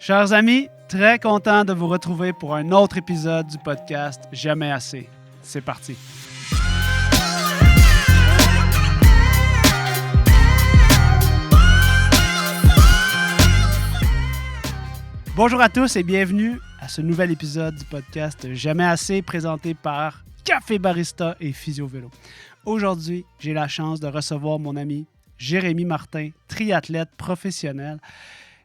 Chers amis, très content de vous retrouver pour un autre épisode du podcast Jamais assez. C'est parti. Bonjour à tous et bienvenue à ce nouvel épisode du podcast Jamais assez présenté par Café Barista et Physio Vélo. Aujourd'hui, j'ai la chance de recevoir mon ami Jérémy Martin, triathlète professionnel.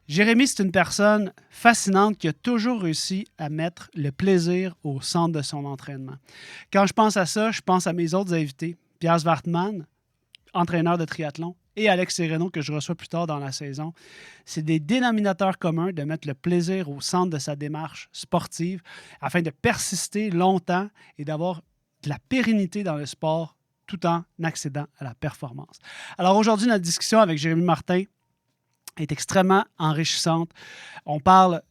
Jérémy, c'est une personne fascinante qui a toujours réussi à mettre le plaisir au centre de son entraînement. Quand je pense à ça, je pense à mes autres invités, Pierre Zwartman, entraîneur de triathlon, et Alex Sereno, que je reçois plus tard dans la saison. C'est des dénominateurs communs de mettre le plaisir au centre de sa démarche sportive afin de persister longtemps et d'avoir de la pérennité dans le sport tout en accédant à la performance. Alors aujourd'hui, notre discussion avec Jérémy Martin est extrêmement enrichissante. On parle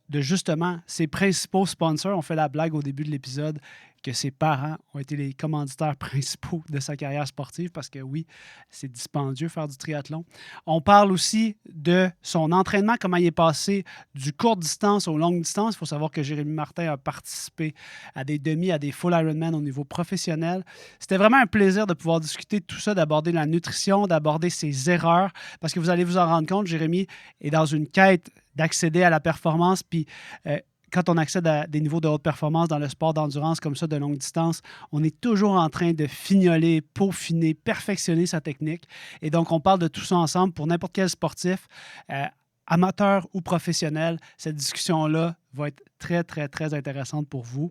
de justement ses principaux sponsors. On fait la blague au début de l'épisode que ses parents ont été les commanditaires principaux de sa carrière sportive parce que oui, c'est dispendieux faire du triathlon. On parle aussi de son entraînement, comment il est passé du courte distance aux longues distances. Il faut savoir que Jérémy Martin a participé à des demi, à des full Ironman au niveau professionnel. C'était vraiment un plaisir de pouvoir discuter de tout ça, d'aborder la nutrition, d'aborder ses erreurs parce que vous allez vous en rendre compte, Jérémy est dans une quête d'accéder à la performance, puis quand on accède à des niveaux de haute performance dans le sport d'endurance comme ça, de longue distance, on est toujours en train de fignoler, peaufiner, perfectionner sa technique. Et donc, on parle de tout ça ensemble pour n'importe quel sportif, amateur ou professionnel. Cette discussion-là va être très, très, très intéressante pour vous.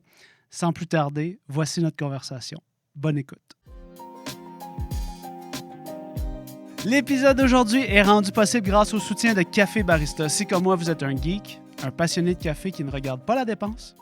Sans plus tarder, voici notre conversation. Bonne écoute. L'épisode d'aujourd'hui est rendu possible grâce au soutien de Café Barista. Si comme moi, vous êtes un geek, un passionné de café qui ne regarde pas la dépense,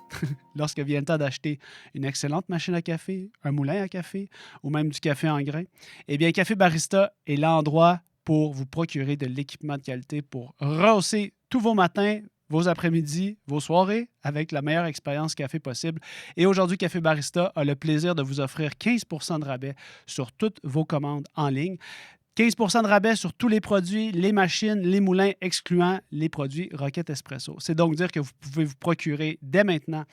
lorsque vient le temps d'acheter une excellente machine à café, un moulin à café ou même du café en grains, eh bien, Café Barista est l'endroit pour vous procurer de l'équipement de qualité pour rehausser tous vos matins, vos après-midi, vos soirées avec la meilleure expérience café possible. Et aujourd'hui, Café Barista a le plaisir de vous offrir 15% de rabais sur toutes vos commandes en ligne. 15% de rabais sur tous les produits, les machines, les moulins, excluant les produits Rocket Espresso. C'est donc dire que vous pouvez vous procurer dès maintenant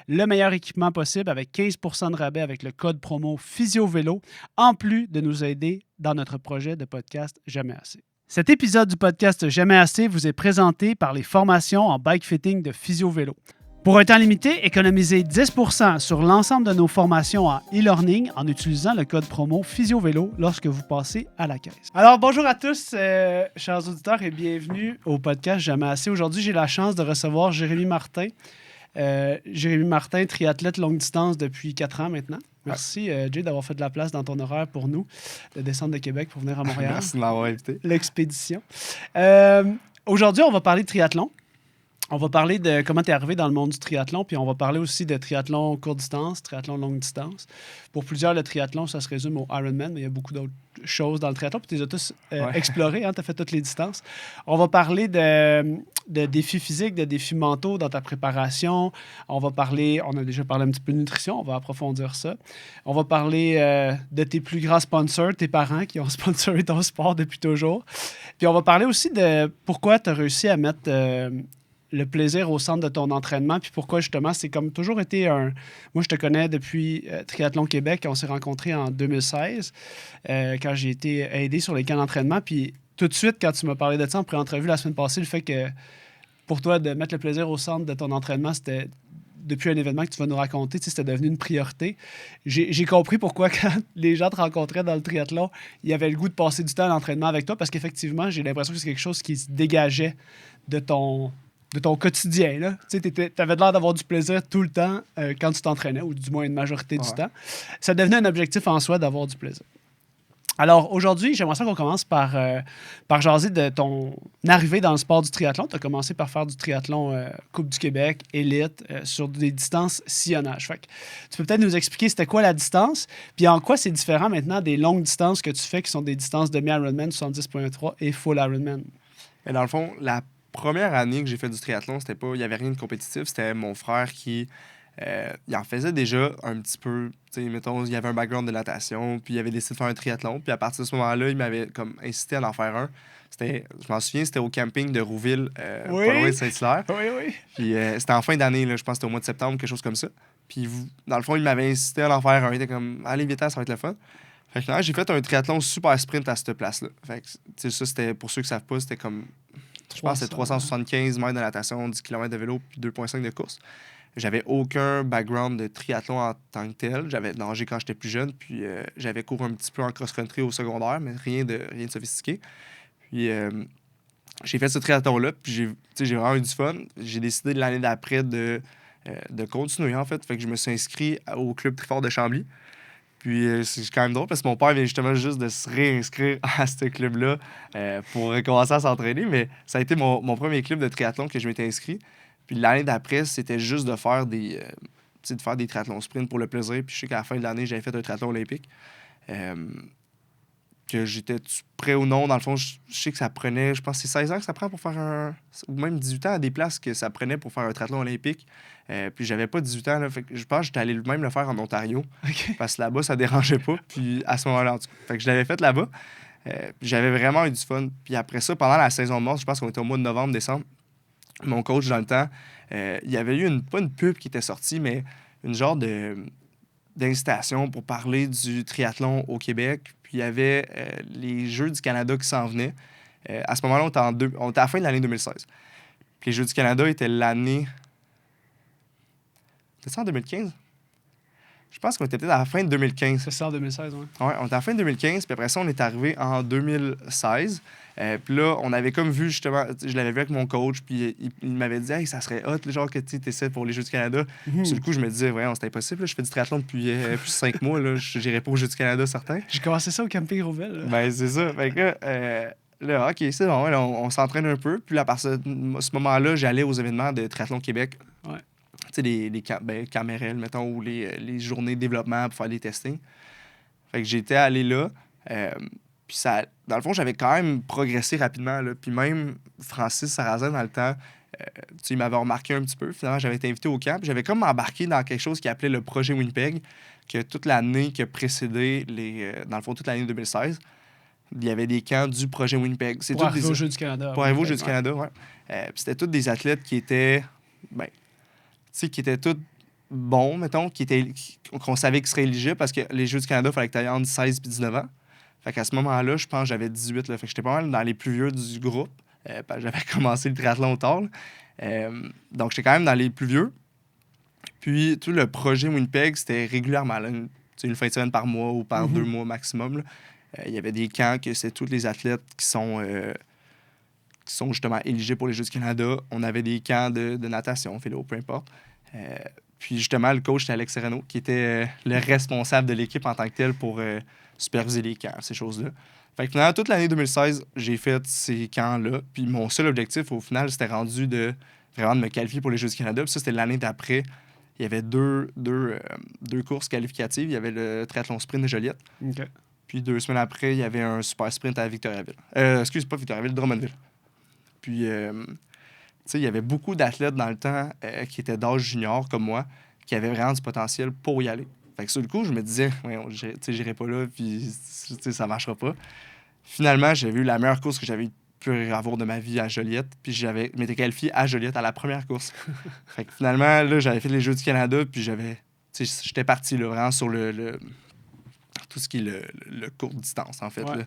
le meilleur équipement possible avec 15% de rabais avec le code promo PhysioVélo, en plus de nous aider dans notre projet de podcast Jamais assez. Cet épisode du podcast Jamais assez vous est présenté par les formations en bike fitting de PhysioVélo. Pour un temps limité, économisez 10% sur l'ensemble de nos formations en e-learning en utilisant le code promo PhysioVélo lorsque vous passez à la caisse. Alors, bonjour à tous, chers auditeurs, et bienvenue au podcast Jamais assez. Aujourd'hui, j'ai la chance de recevoir Jérémy Martin. Jérémy Martin, triathlète longue distance depuis 4 ans maintenant. Merci, Jay, d'avoir fait de la place dans ton horaire pour nous, de descendre de Québec pour venir à Montréal. Merci de m'avoir invité. L'expédition. Aujourd'hui, on va parler de triathlon. On va parler de comment tu es arrivé dans le monde du triathlon, puis on va parler aussi de triathlon courte distance, triathlon longue distance. Pour plusieurs, le triathlon, ça se résume au Ironman, mais il y a beaucoup d'autres choses dans le triathlon, puis tu les as tous explorés, hein, tu as fait toutes les distances. On va parler de défis physiques, de défis mentaux dans ta préparation. On a déjà parlé un petit peu de nutrition, on va approfondir ça. On va parler de tes plus grands sponsors, tes parents qui ont sponsoré ton sport depuis toujours. Puis on va parler aussi de pourquoi tu as réussi à mettre le plaisir au centre de ton entraînement, puis pourquoi justement, c'est comme toujours été un... Moi, je te connais depuis Triathlon Québec, on s'est rencontrés en 2016, quand j'ai été aidé sur les camps d'entraînement, puis tout de suite, quand tu m'as parlé de ça en pré-entrevue la semaine passée, le fait que pour toi, de mettre le plaisir au centre de ton entraînement, c'était depuis un événement que tu vas nous raconter, tu sais, c'était devenu une priorité. J'ai compris pourquoi quand les gens te rencontraient dans le triathlon, il y avait le goût de passer du temps à l'entraînement avec toi, parce qu'effectivement, j'ai l'impression que c'est quelque chose qui se dégageait de ton quotidien. Tu avais l'air d'avoir du plaisir tout le temps quand tu t'entraînais, ou du moins une majorité du temps. Ça devenait un objectif en soi d'avoir du plaisir. Alors, aujourd'hui, j'aimerais ça qu'on commence par jaser de ton arrivée dans le sport du triathlon. Tu as commencé par faire du triathlon Coupe du Québec, élite, sur des distances sillonnage. Fait que tu peux peut-être nous expliquer c'était quoi la distance, puis en quoi c'est différent maintenant des longues distances que tu fais, qui sont des distances demi-Ironman, 70.3 et full Ironman. Et dans le fond, la première année que j'ai fait du triathlon, il n'y avait rien de compétitif. C'était mon frère qui il en faisait déjà un petit peu. Mettons, il y avait un background de natation, puis il avait décidé de faire un triathlon. Puis à partir de ce moment-là, il m'avait comme incité à en faire un. Je m'en souviens, c'était au camping de Rouville, pas loin de Saint-Hilaire. Oui. Puis c'était en fin d'année, là, je pense que c'était au mois de septembre, quelque chose comme ça. Puis dans le fond, il m'avait incité à en faire un. Il était comme, allez, vite, ça va être le fun. Fait que j'ai fait un triathlon super sprint à cette place-là. Fait que, ça, c'était, pour ceux qui ne savent pas, c'était comme, je pense que c'était 375 mètres de natation, 10 km de vélo, puis 2,5 de course. J'avais aucun background de triathlon en tant que tel. J'avais nagé quand j'étais plus jeune, puis j'avais couru un petit peu en cross-country au secondaire, mais rien de sophistiqué. Puis j'ai fait ce triathlon-là, puis j'ai vraiment eu du fun. J'ai décidé l'année d'après de continuer, en fait. Fait que je me suis inscrit au club Trifort de Chambly. Puis c'est quand même drôle parce que mon père vient justement juste de se réinscrire à ce club-là pour recommencer à s'entraîner. Mais ça a été mon premier club de triathlon que je m'étais inscrit. Puis l'année d'après, c'était juste de faire des triathlons sprint pour le plaisir. Puis je sais qu'à la fin de l'année, j'avais fait un triathlon olympique. Que j'étais prêt ou non. Dans le fond, je sais que ça prenait, je pense que c'est 16 ans que ça prend pour faire ou même 18 ans à des places que ça prenait pour faire un triathlon olympique. Puis j'avais pas 18 ans, là, fait que je pense que j'étais allé même le faire en Ontario. Okay. Parce que là-bas, ça dérangeait pas. Puis à ce moment-là, en tout cas. Fait que je l'avais fait là-bas. Puis j'avais vraiment eu du fun. Puis après ça, pendant la saison de mars, je pense qu'on était au mois de novembre, décembre, mon coach dans le temps, il y avait eu pas une pub qui était sortie, mais une genre d'incitation pour parler du triathlon au Québec. Puis il y avait les Jeux du Canada qui s'en venaient. À ce moment-là, on était à la fin de l'année 2016. Puis les Jeux du Canada étaient l'année... C'était ça en 2015? Je pense qu'on était peut-être à la fin de 2015. C'est ça en 2016, oui. Ouais, on était à la fin de 2015, puis après ça, on est arrivé en 2016. Puis là, on avait comme vu, justement, je l'avais vu avec mon coach, puis il m'avait dit, hey, ça serait hot, genre que tu essaies pour les Jeux du Canada. Sur le coup, je me disais, ouais, c'est impossible, là, je fais du triathlon depuis plus de 5 mois, là, je n'irai pas aux Jeux du Canada, certain. J'ai commencé ça au camping Rouville. Ben, c'est ça. Fait que là, OK, c'est bon, là, on s'entraîne un peu. Puis là, à ce moment-là, j'allais aux événements de Triathlon Québec. Ouais. Tu sais, les Camérel, mettons, ou les journées de développement pour faire des testings. Fait que j'étais allé là. Puis ça, dans le fond, j'avais quand même progressé rapidement. Là. Puis même Francis Sarrazin, dans le temps, il m'avait remarqué un petit peu. Finalement, j'avais été invité au camp. J'avais comme embarqué dans quelque chose qui appelait le projet Winnipeg, que toute l'année qui a précédé, dans le fond, toute l'année 2016, il y avait des camps du projet Winnipeg. C'est pour arriver aux Jeux du Canada. Pour arriver aux Jeux du Canada, oui. Puis c'était tous des athlètes qui étaient, qui étaient tous bons, mettons, qu'on savait qu'ils seraient éligibles parce que les Jeux du Canada, il fallait que tu aies entre 16 et 19 ans. Fait qu'à ce moment-là, je pense que j'avais 18. Là. Fait que j'étais pas mal dans les plus vieux du groupe. J'avais commencé le triathlon tard. Donc, j'étais quand même dans les plus vieux. Puis, tout le projet Winnipeg, c'était régulièrement. Là, une fin de semaine par mois ou par 2 mois maximum. Il y avait des camps que c'est tous les athlètes qui sont justement éligibles pour les Jeux du Canada. On avait des camps de natation, vélo, peu importe. Puis, justement, le coach, c'était Alex Serrano, qui était le responsable de l'équipe en tant que tel pour superviser les camps, ces choses-là. Fait que finalement, toute l'année 2016, j'ai fait ces camps-là. Puis mon seul objectif, au final, c'était rendu de vraiment de me qualifier pour les Jeux du Canada. Puis ça, c'était l'année d'après. Il y avait deux courses qualificatives. Il y avait le triathlon sprint de Joliette. Okay. Puis 2 semaines après, il y avait un super sprint à Victoriaville. Pas Victoriaville, Drummondville. Puis, tu sais, il y avait beaucoup d'athlètes dans le temps qui étaient d'âge junior, comme moi, qui avaient vraiment du potentiel pour y aller. Fait que sur le coup, je me disais, j'irai pas là, puis ça marchera pas. Finalement, j'avais eu la meilleure course que j'avais pu avoir de ma vie à Joliette, puis m'étais qualifié à Joliette à la première course. Fait que finalement, là, j'avais fait les Jeux du Canada, puis j'étais parti là, vraiment sur tout ce qui est le courte distance, en fait. Ouais. Là.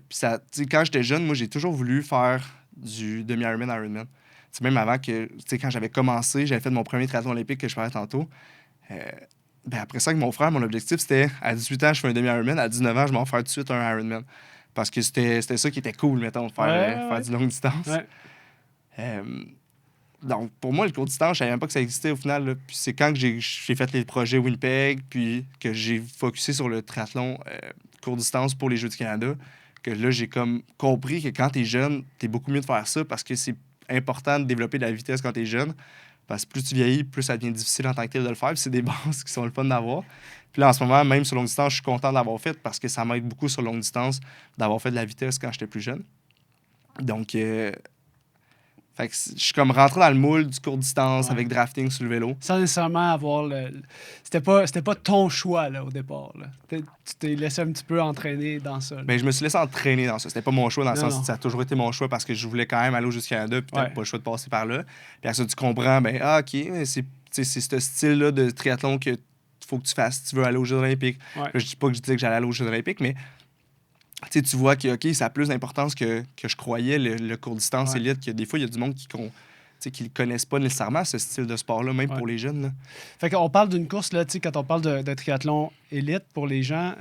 Puis ça, quand j'étais jeune, moi, j'ai toujours voulu faire du demi-Ironman. T'sais, même avant que, quand j'avais commencé, j'avais fait mon premier triathlon olympique que je parlais tantôt. Après ça, avec mon frère, mon objectif, c'était à 18 ans, je fais un demi-Ironman. À 19 ans, je m'en fais tout de suite un Ironman. Parce que c'était ça qui était cool, mettons, de faire du longue distance. Ouais. Donc, pour moi, le court distance, je savais même pas que ça existait au final. Là. Puis c'est quand que j'ai fait les projets Winnipeg, puis que j'ai focusé sur le triathlon court distance pour les Jeux du Canada, que là, j'ai comme compris que quand t'es jeune, t'es beaucoup mieux de faire ça parce que c'est important de développer de la vitesse quand t'es jeune. Parce que plus tu vieillis, plus ça devient difficile en tant que tel de le faire. Puis c'est des bases qui sont le fun d'avoir. Puis là, en ce moment, même sur longue distance, je suis content d'avoir fait parce que ça m'aide beaucoup sur longue distance d'avoir fait de la vitesse quand j'étais plus jeune. Donc, Fait que je suis comme rentré dans le moule du court distance avec drafting sur le vélo. Sans nécessairement avoir le... C'était pas ton choix, là, au départ. Là. Tu t'es laissé un petit peu entraîner dans ça. Ben, je me suis laissé entraîner dans ça. C'était pas mon choix, dans le sens non. que ça a toujours été mon choix parce que je voulais quand même aller au Jeux du Canada, puis t'avais pas le choix de passer par là. Puis après ça, tu comprends, ben, OK, c'est ce style-là de triathlon que faut que tu fasses si tu veux aller aux Jeux olympiques. Là, je dis pas que je disais que j'allais aller aux Jeux olympiques, mais tu vois que OK, ça a plus d'importance que je croyais, le court distance élite, que des fois, il y a du monde qui ne connaissent pas nécessairement ce style de sport-là, même pour les jeunes. Là. Fait qu'on parle d'une course, là, quand on parle de triathlon élite, pour les gens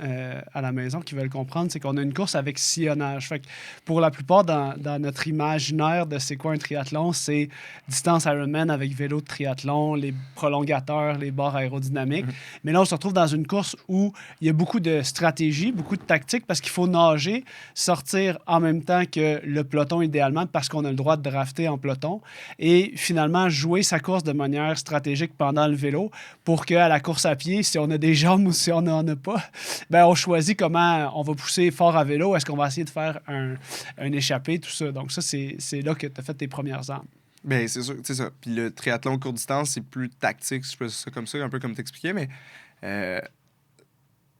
à la maison qui veulent comprendre, c'est qu'on a une course avec sillonnage. Fait que pour la plupart, dans notre imaginaire de c'est quoi un triathlon, c'est distance Ironman avec vélo de triathlon, les prolongateurs, les barres aérodynamiques. Mais là, on se retrouve dans une course où il y a beaucoup de stratégie, beaucoup de tactique, parce qu'il faut nager, sortir en même temps que le peloton idéalement, parce qu'on a le droit de drafter en peloton, et finalement jouer sa course de manière stratégique pendant le vélo pour qu'à la course à pied, si on a des jambes ou si on n'en a pas, ben on choisit comment on va pousser fort à vélo, est-ce qu'on va essayer de faire un échappé, tout ça. Donc ça, c'est là que tu as fait tes premières armes. Bien, c'est sûr, c'est ça. Puis le triathlon court distance, c'est plus tactique, si je peux dire ça comme ça, un peu comme t'expliquais, mais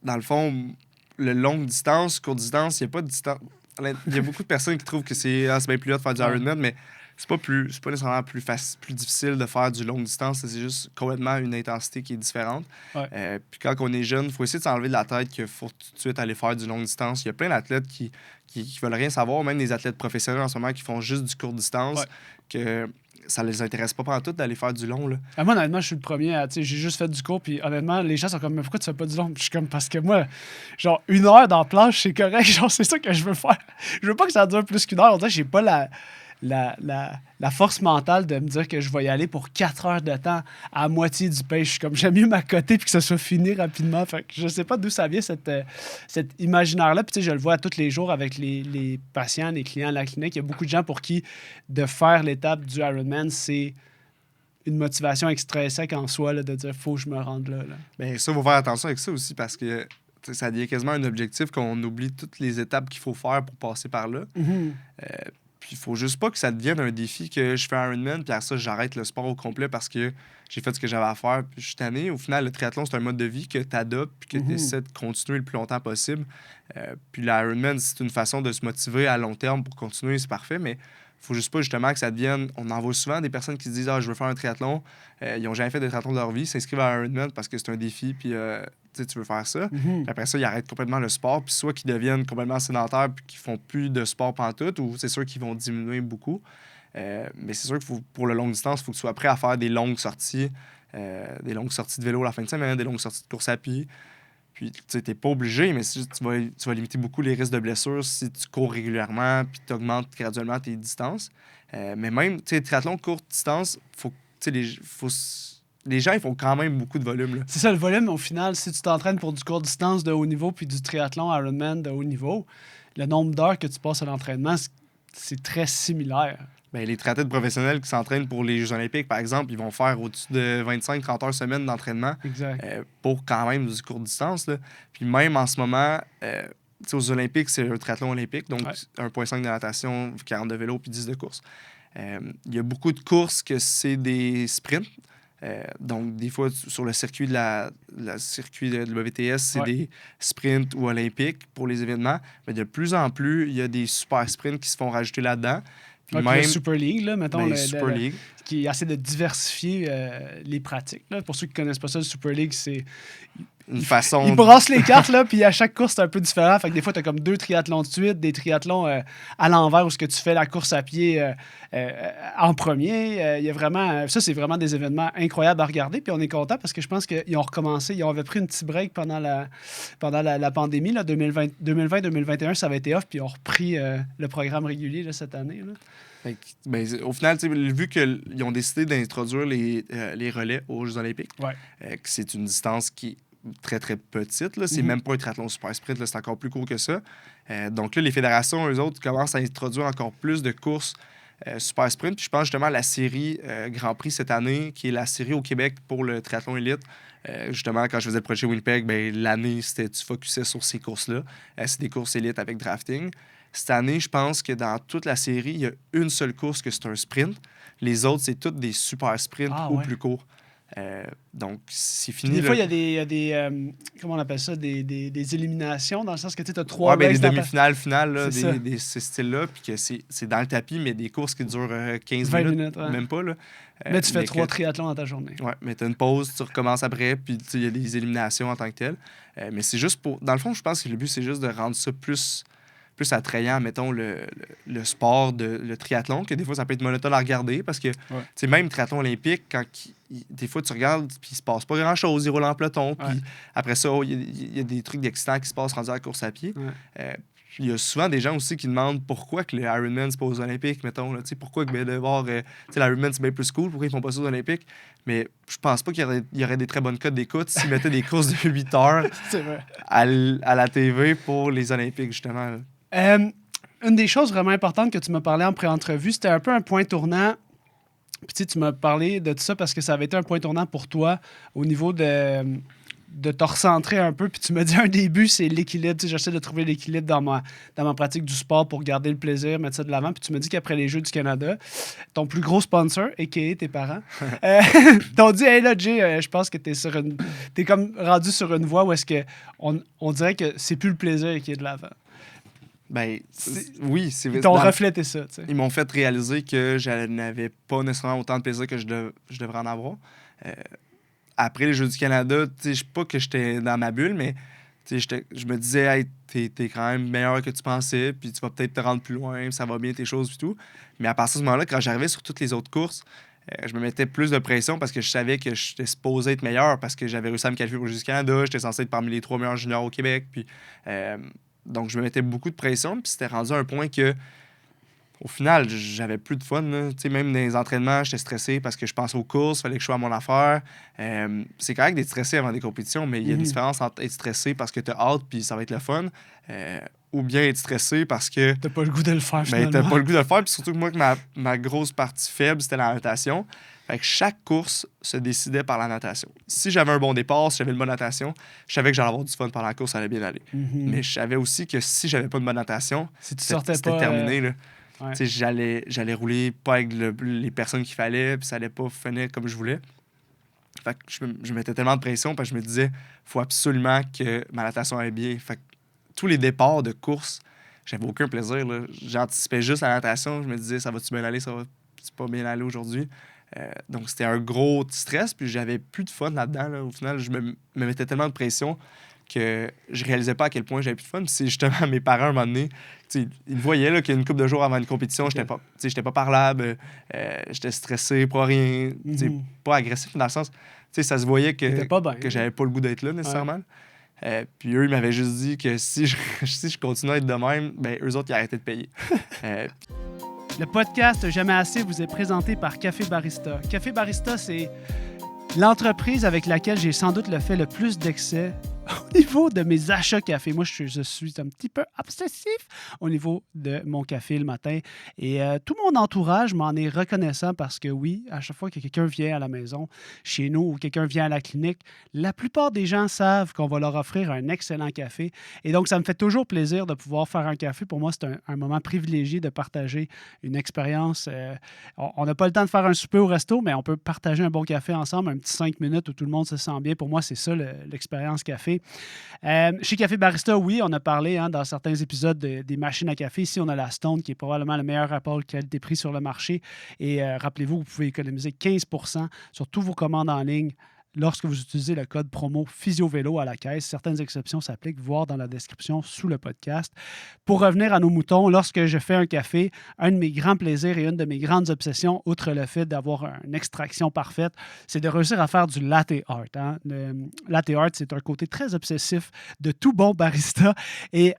dans le fond, le longue distance, court distance, il n'y a pas de distance. Il y a beaucoup de personnes qui trouvent que c'est bien plus là de faire du Ironman, mais c'est pas nécessairement plus difficile de faire du longue distance, c'est juste complètement une intensité qui est différente. Puis quand on est jeune, il faut essayer de s'enlever de la tête qu'il faut tout de suite aller faire du longue distance. Il y a plein d'athlètes qui veulent rien savoir, même des athlètes professionnels en ce moment qui font juste du court distance, que ça les intéresse pas pendant tout d'aller faire du long. Là. Moi, honnêtement, je suis le premier à... J'ai juste fait du court, puis honnêtement, les gens sont comme, mais pourquoi tu fais pas du long? Je suis comme, parce que moi, genre, 1 heure dans la planche, c'est correct. Genre, c'est ça que je veux faire. Je veux pas que ça dure plus qu'1 heure. On dirait que j'ai pas la force mentale de me dire que je vais y aller pour 4 heures de temps à moitié du pace. Je suis comme, j'aime mieux m'accoter puis que ça soit fini rapidement. Fait que je sais pas d'où ça vient, cet imaginaire-là. Puis tu sais, je le vois tous les jours avec les patients, les clients à la clinique. Il y a beaucoup de gens pour qui de faire l'étape du Ironman, c'est une motivation extrinsèque en soi, là, de dire, faut que je me rende là. Bien, ça, il faut faire attention avec ça aussi parce que ça devient quasiment un objectif qu'on oublie toutes les étapes qu'il faut faire pour passer par là. Puis il faut juste pas que ça devienne un défi que je fais un Ironman, puis après ça, j'arrête le sport au complet parce que j'ai fait ce que j'avais à faire, puis je suis tanné. Au final, le triathlon, c'est un mode de vie que tu adoptes, puis que tu essaies de continuer le plus longtemps possible. Puis l'Ironman, c'est une façon de se motiver à long terme pour continuer, c'est parfait, mais faut juste pas justement que ça devienne... On en voit souvent des personnes qui se disent « Ah, je veux faire un triathlon ». Ils n'ont jamais fait de triathlon de leur vie, s'inscrivent à Ironman parce que c'est un défi, puis tu veux faire ça. Puis après ça, ils arrêtent complètement le sport, puis soit qu'ils deviennent complètement sédentaires puis qu'ils font plus de sport pantoute, ou c'est sûr qu'ils vont diminuer beaucoup. Mais c'est sûr que pour le longue distance, il faut que tu sois prêt à faire des longues sorties de vélo la fin de semaine, des longues sorties de course à pied. Puis, tu sais, t'es pas obligé, mais tu vas limiter beaucoup les risques de blessures si tu cours régulièrement puis tu augmentes graduellement tes distances. Mais même, tu sais, triathlon courte distance, les gens, ils font quand même beaucoup de volume. Là. C'est ça, le volume, au final, si tu t'entraînes pour du court distance de haut niveau puis du triathlon Ironman de haut niveau, le nombre d'heures que tu passes à l'entraînement, c'est très similaire. Bien, les triathlètes professionnels qui s'entraînent pour les Jeux olympiques, par exemple, ils vont faire au-dessus de 25-30 heures semaine d'entraînement pour quand même du court distance. Là. Puis même en ce moment, aux Olympiques, c'est un triathlon olympique, donc 1,5 de natation, 40 de vélo puis 10 de course. Il y a beaucoup de courses que c'est des sprints. Donc, des fois, sur le circuit circuit de WTS, c'est des sprints ou olympiques pour les événements. Mais de plus en plus, il y a des super sprints qui se font rajouter là-dedans. Puis même, le Super League, là, mettons, Super League. Qui essaie de diversifier les pratiques. Là. Pour ceux qui ne connaissent pas ça, le Super League, c'est... Une façon... Ils brassent les cartes, là, puis à chaque course, c'est un peu différent. Fait que des fois, tu as comme 2 triathlons de suite, des triathlons à l'envers où ce que tu fais la course à pied en premier. Il y a vraiment... ça, c'est vraiment des événements incroyables à regarder. Puis on est content parce que je pense qu'ils ont recommencé. Ils avaient pris un petit break pendant la pandémie. 2020-2021, ça avait été off, puis ils ont repris le programme régulier là, cette année. Là. Ben, au final, vu qu'ils ont décidé d'introduire les relais aux Jeux olympiques, que c'est une distance qui est très, très petite. Là. C'est même pas un triathlon super sprint, là, c'est encore plus court que ça. Donc là, les fédérations, eux autres, commencent à introduire encore plus de courses super sprint. Puis je pense justement à la série Grand Prix cette année, qui est la série au Québec pour le triathlon élite. Justement, quand je faisais le projet Winnipeg, l'année, tu focusais sur ces courses-là. C'est des courses élites avec drafting. Cette année, je pense que dans toute la série, il y a une seule course que c'est un sprint. Les autres, c'est toutes des super sprints ou plus courts. Donc, c'est fini. Puis des fois, il y a des comment on appelle ça, des éliminations, dans le sens que tu as 3 des races demi-finales, finales, là, C'est ça. ce style-là, puis que c'est dans le tapis, mais des courses qui durent 15 20 minutes, minutes, ouais. même pas. Là. Mais tu fais 3 que- triathlons dans ta journée. Ouais, mais tu as une pause, tu recommences après, puis il y a des éliminations en tant que telles. Mais c'est juste pour... Dans le fond, je pense que le but, c'est juste de rendre ça plus attrayant, mettons, le sport, le triathlon, que des fois, ça peut être monotone à regarder, parce que, même triathlon olympique, quand des fois, tu regardes, puis il se passe pas grand-chose, ils roulent en peloton, puis après ça, il y a des trucs d'excitants qui se passent rendus à la course à pied. Il y a souvent des gens aussi qui demandent pourquoi que le Ironman, c'est pas aux Olympiques, mettons. Là, pourquoi que de voir l'Ironman, c'est bien plus cool, pourquoi ils font pas ça aux Olympiques. Mais je pense pas qu'il y aurait des très bonnes cotes d'écoute s'ils mettaient des courses de 8 heures à la TV pour les Olympiques, justement. Une des choses vraiment importantes que tu m'as parlé en pré-entrevue, c'était un peu un point tournant. Puis tu m'as parlé de tout ça parce que ça avait été un point tournant pour toi au niveau de te recentrer un peu. Puis tu m'as dit un début, c'est l'équilibre. J'essaie de trouver l'équilibre dans ma pratique du sport pour garder le plaisir, mettre ça de l'avant. Puis tu m'as dit qu'après les Jeux du Canada, ton plus gros sponsor, a.k.a. tes parents, t'ont dit « Hey là, Jay, je pense que t'es comme rendu sur une voie où est-ce que on dirait que c'est plus le plaisir qui est de l'avant. » Oui, c'est vrai. Ils t'ont reflété ça, tu sais. Ils m'ont fait réaliser que je n'avais pas nécessairement autant de plaisir que je devrais en avoir. Après les Jeux du Canada, je sais pas que j'étais dans ma bulle, mais je me disais, hey, t'es quand même meilleur que tu pensais, puis tu vas peut-être te rendre plus loin, ça va bien tes choses et tout. Mais à partir de ce moment-là, quand j'arrivais sur toutes les autres courses, je me mettais plus de pression parce que je savais que j'étais supposé être meilleur parce que j'avais réussi à me qualifier pour les Jeux du Canada, j'étais censé être parmi les 3 meilleurs juniors au Québec, puis... donc, je me mettais beaucoup de pression, puis c'était rendu à un point que, au final, j'avais plus de fun. Même dans les entraînements, j'étais stressé parce que je pensais aux courses, il fallait que je sois à mon affaire. C'est correct d'être stressé avant des compétitions, mais il y a une différence entre être stressé parce que tu as hâte, puis ça va être le fun, ou bien être stressé parce que... T'as pas le goût de le faire, finalement. T'as pas le goût de le faire, puis surtout que moi, ma grosse partie faible, c'était la natation. Fait que chaque course se décidait par la natation. Si j'avais un bon départ, si j'avais une bonne natation, je savais que j'allais avoir du fun pendant la course, ça allait bien aller. Mais je savais aussi que si j'avais pas de bonne natation, c'était terminé. Là. J'allais rouler pas avec les personnes qu'il fallait, puis ça allait pas finir comme je voulais. Fait que je mettais tellement de pression, parce que je me disais, faut absolument que ma natation aille bien. Fait que tous les départs de course, j'avais aucun plaisir. Là. J'anticipais juste la natation, je me disais, ça va-tu bien aller, ça va-tu pas bien aller aujourd'hui? Donc, c'était un gros stress, puis j'avais plus de fun là-dedans. Là. Au final, je me mettais tellement de pression que je réalisais pas à quel point j'avais plus de fun. Puis c'est justement mes parents, à un moment donné, ils voyaient là, qu'il y a une couple de jours avant une compétition, j'étais pas parlable, j'étais stressé, pas rien, pas agressif dans le sens... ça se voyait que j'avais pas le goût d'être là, nécessairement. Puis eux, ils m'avaient juste dit que si je continuais à être de même, ben eux autres, ils arrêtaient de payer. Le podcast Jamais assez vous est présenté par Café Barista. Café Barista, c'est l'entreprise avec laquelle j'ai sans doute fait le plus d'excès au niveau de mes achats café. Moi, je suis un petit peu obsessif au niveau de mon café le matin. Et tout mon entourage m'en est reconnaissant parce que oui, à chaque fois que quelqu'un vient à la maison, chez nous, ou quelqu'un vient à la clinique, la plupart des gens savent qu'on va leur offrir un excellent café. Et donc, ça me fait toujours plaisir de pouvoir faire un café. Pour moi, c'est un moment privilégié de partager une expérience. On n'a pas le temps de faire un souper au resto, mais on peut partager un bon café ensemble, un petit 5 minutes où tout le monde se sent bien. Pour moi, c'est ça l'expérience café. Chez Café Barista, oui, on a parlé dans certains épisodes des machines à café. Ici, on a la Stone, qui est probablement le meilleur rapport qualité-prix sur le marché. Et rappelez-vous, vous pouvez économiser 15 % sur tous vos commandes en ligne lorsque vous utilisez le code promo PhysioVélo à la caisse. Certaines exceptions s'appliquent, voir dans la description sous le podcast. Pour revenir à nos moutons, lorsque je fais un café, un de mes grands plaisirs et une de mes grandes obsessions, outre le fait d'avoir une extraction parfaite, c'est de réussir à faire du latte art. Le latte art, c'est un côté très obsessif de tout bon barista. Et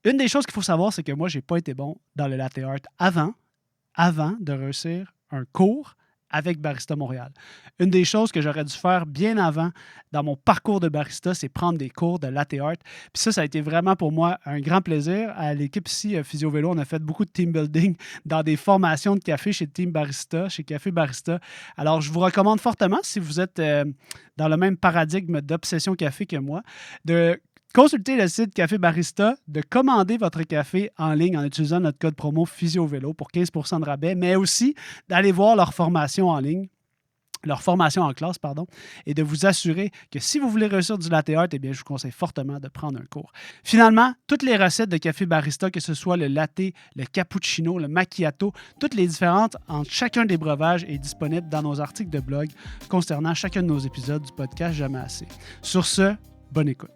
une des choses qu'il faut savoir, c'est que moi, je n'ai pas été bon dans le latte art avant de réussir un cours avec Barista Montréal. Une des choses que j'aurais dû faire bien avant dans mon parcours de barista, c'est prendre des cours de latte art. Puis ça a été vraiment pour moi un grand plaisir. À l'équipe ici, Physio Vélo, on a fait beaucoup de team building dans des formations de café chez Team Barista, chez Café Barista. Alors, je vous recommande fortement, si vous êtes dans le même paradigme d'obsession café que moi, de consulter le site Café Barista, de commander votre café en ligne en utilisant notre code promo PhysioVélo pour 15% de rabais, mais aussi d'aller voir leur formation en ligne, leur formation en classe, pardon, et de vous assurer que si vous voulez réussir du latte art, eh bien, je vous conseille fortement de prendre un cours. Finalement, toutes les recettes de Café Barista, que ce soit le latte, le cappuccino, le macchiato, toutes les différentes entre chacun des breuvages est disponible dans nos articles de blog concernant chacun de nos épisodes du podcast Jamais assez. Sur ce, bonne écoute.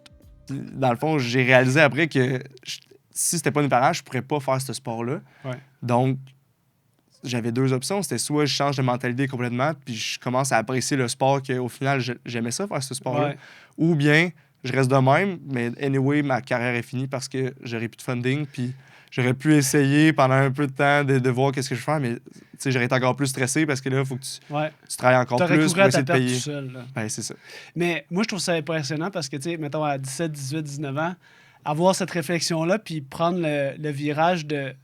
Dans le fond, j'ai réalisé après que si c'était pas mes parents, je pourrais pas faire ce sport-là. Ouais. Donc, j'avais deux options. C'était soit je change de mentalité complètement, puis je commence à apprécier le sport, qu'au final, j'aimais ça, faire ce sport-là. Ouais. Ou bien, je reste de même, mais anyway, ma carrière est finie parce que j'aurais plus de funding, puis j'aurais pu essayer pendant un peu de temps de voir qu'est-ce que je fais, mais j'aurais été encore plus stressé parce que là, il faut que tu travailles encore T'aurais plus couru pour à essayer ta de perte payer. tout seul. Là. Ben, c'est ça. Mais moi, je trouve ça impressionnant parce que, tu sais, mettons, à 17, 18, 19 ans, avoir cette réflexion-là, puis prendre le virage de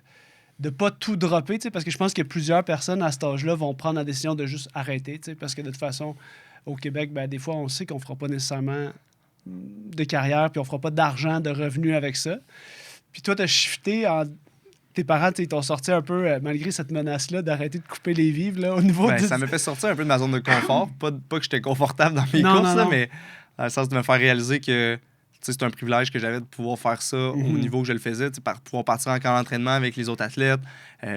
pas tout dropper, tu sais, parce que je pense que plusieurs personnes à cet âge-là vont prendre la décision de juste arrêter, tu sais, parce que de toute façon, au Québec, ben, des fois, on sait qu'on fera pas nécessairement de carrière, puis on fera pas d'argent, de revenus avec ça. Puis toi, t'as shifté en... Tes parents, ils t'ont sorti un peu, malgré cette menace-là, d'arrêter de couper les vivres, là, au niveau Ben, du... ça m'a fait sortir un peu de ma zone de confort. Pas que j'étais confortable dans mes Non, courses, non, là, non. mais dans le sens de me faire réaliser que c'est un privilège que j'avais de pouvoir faire ça au niveau que je le faisais, par pouvoir partir en camp d'entraînement avec les autres athlètes.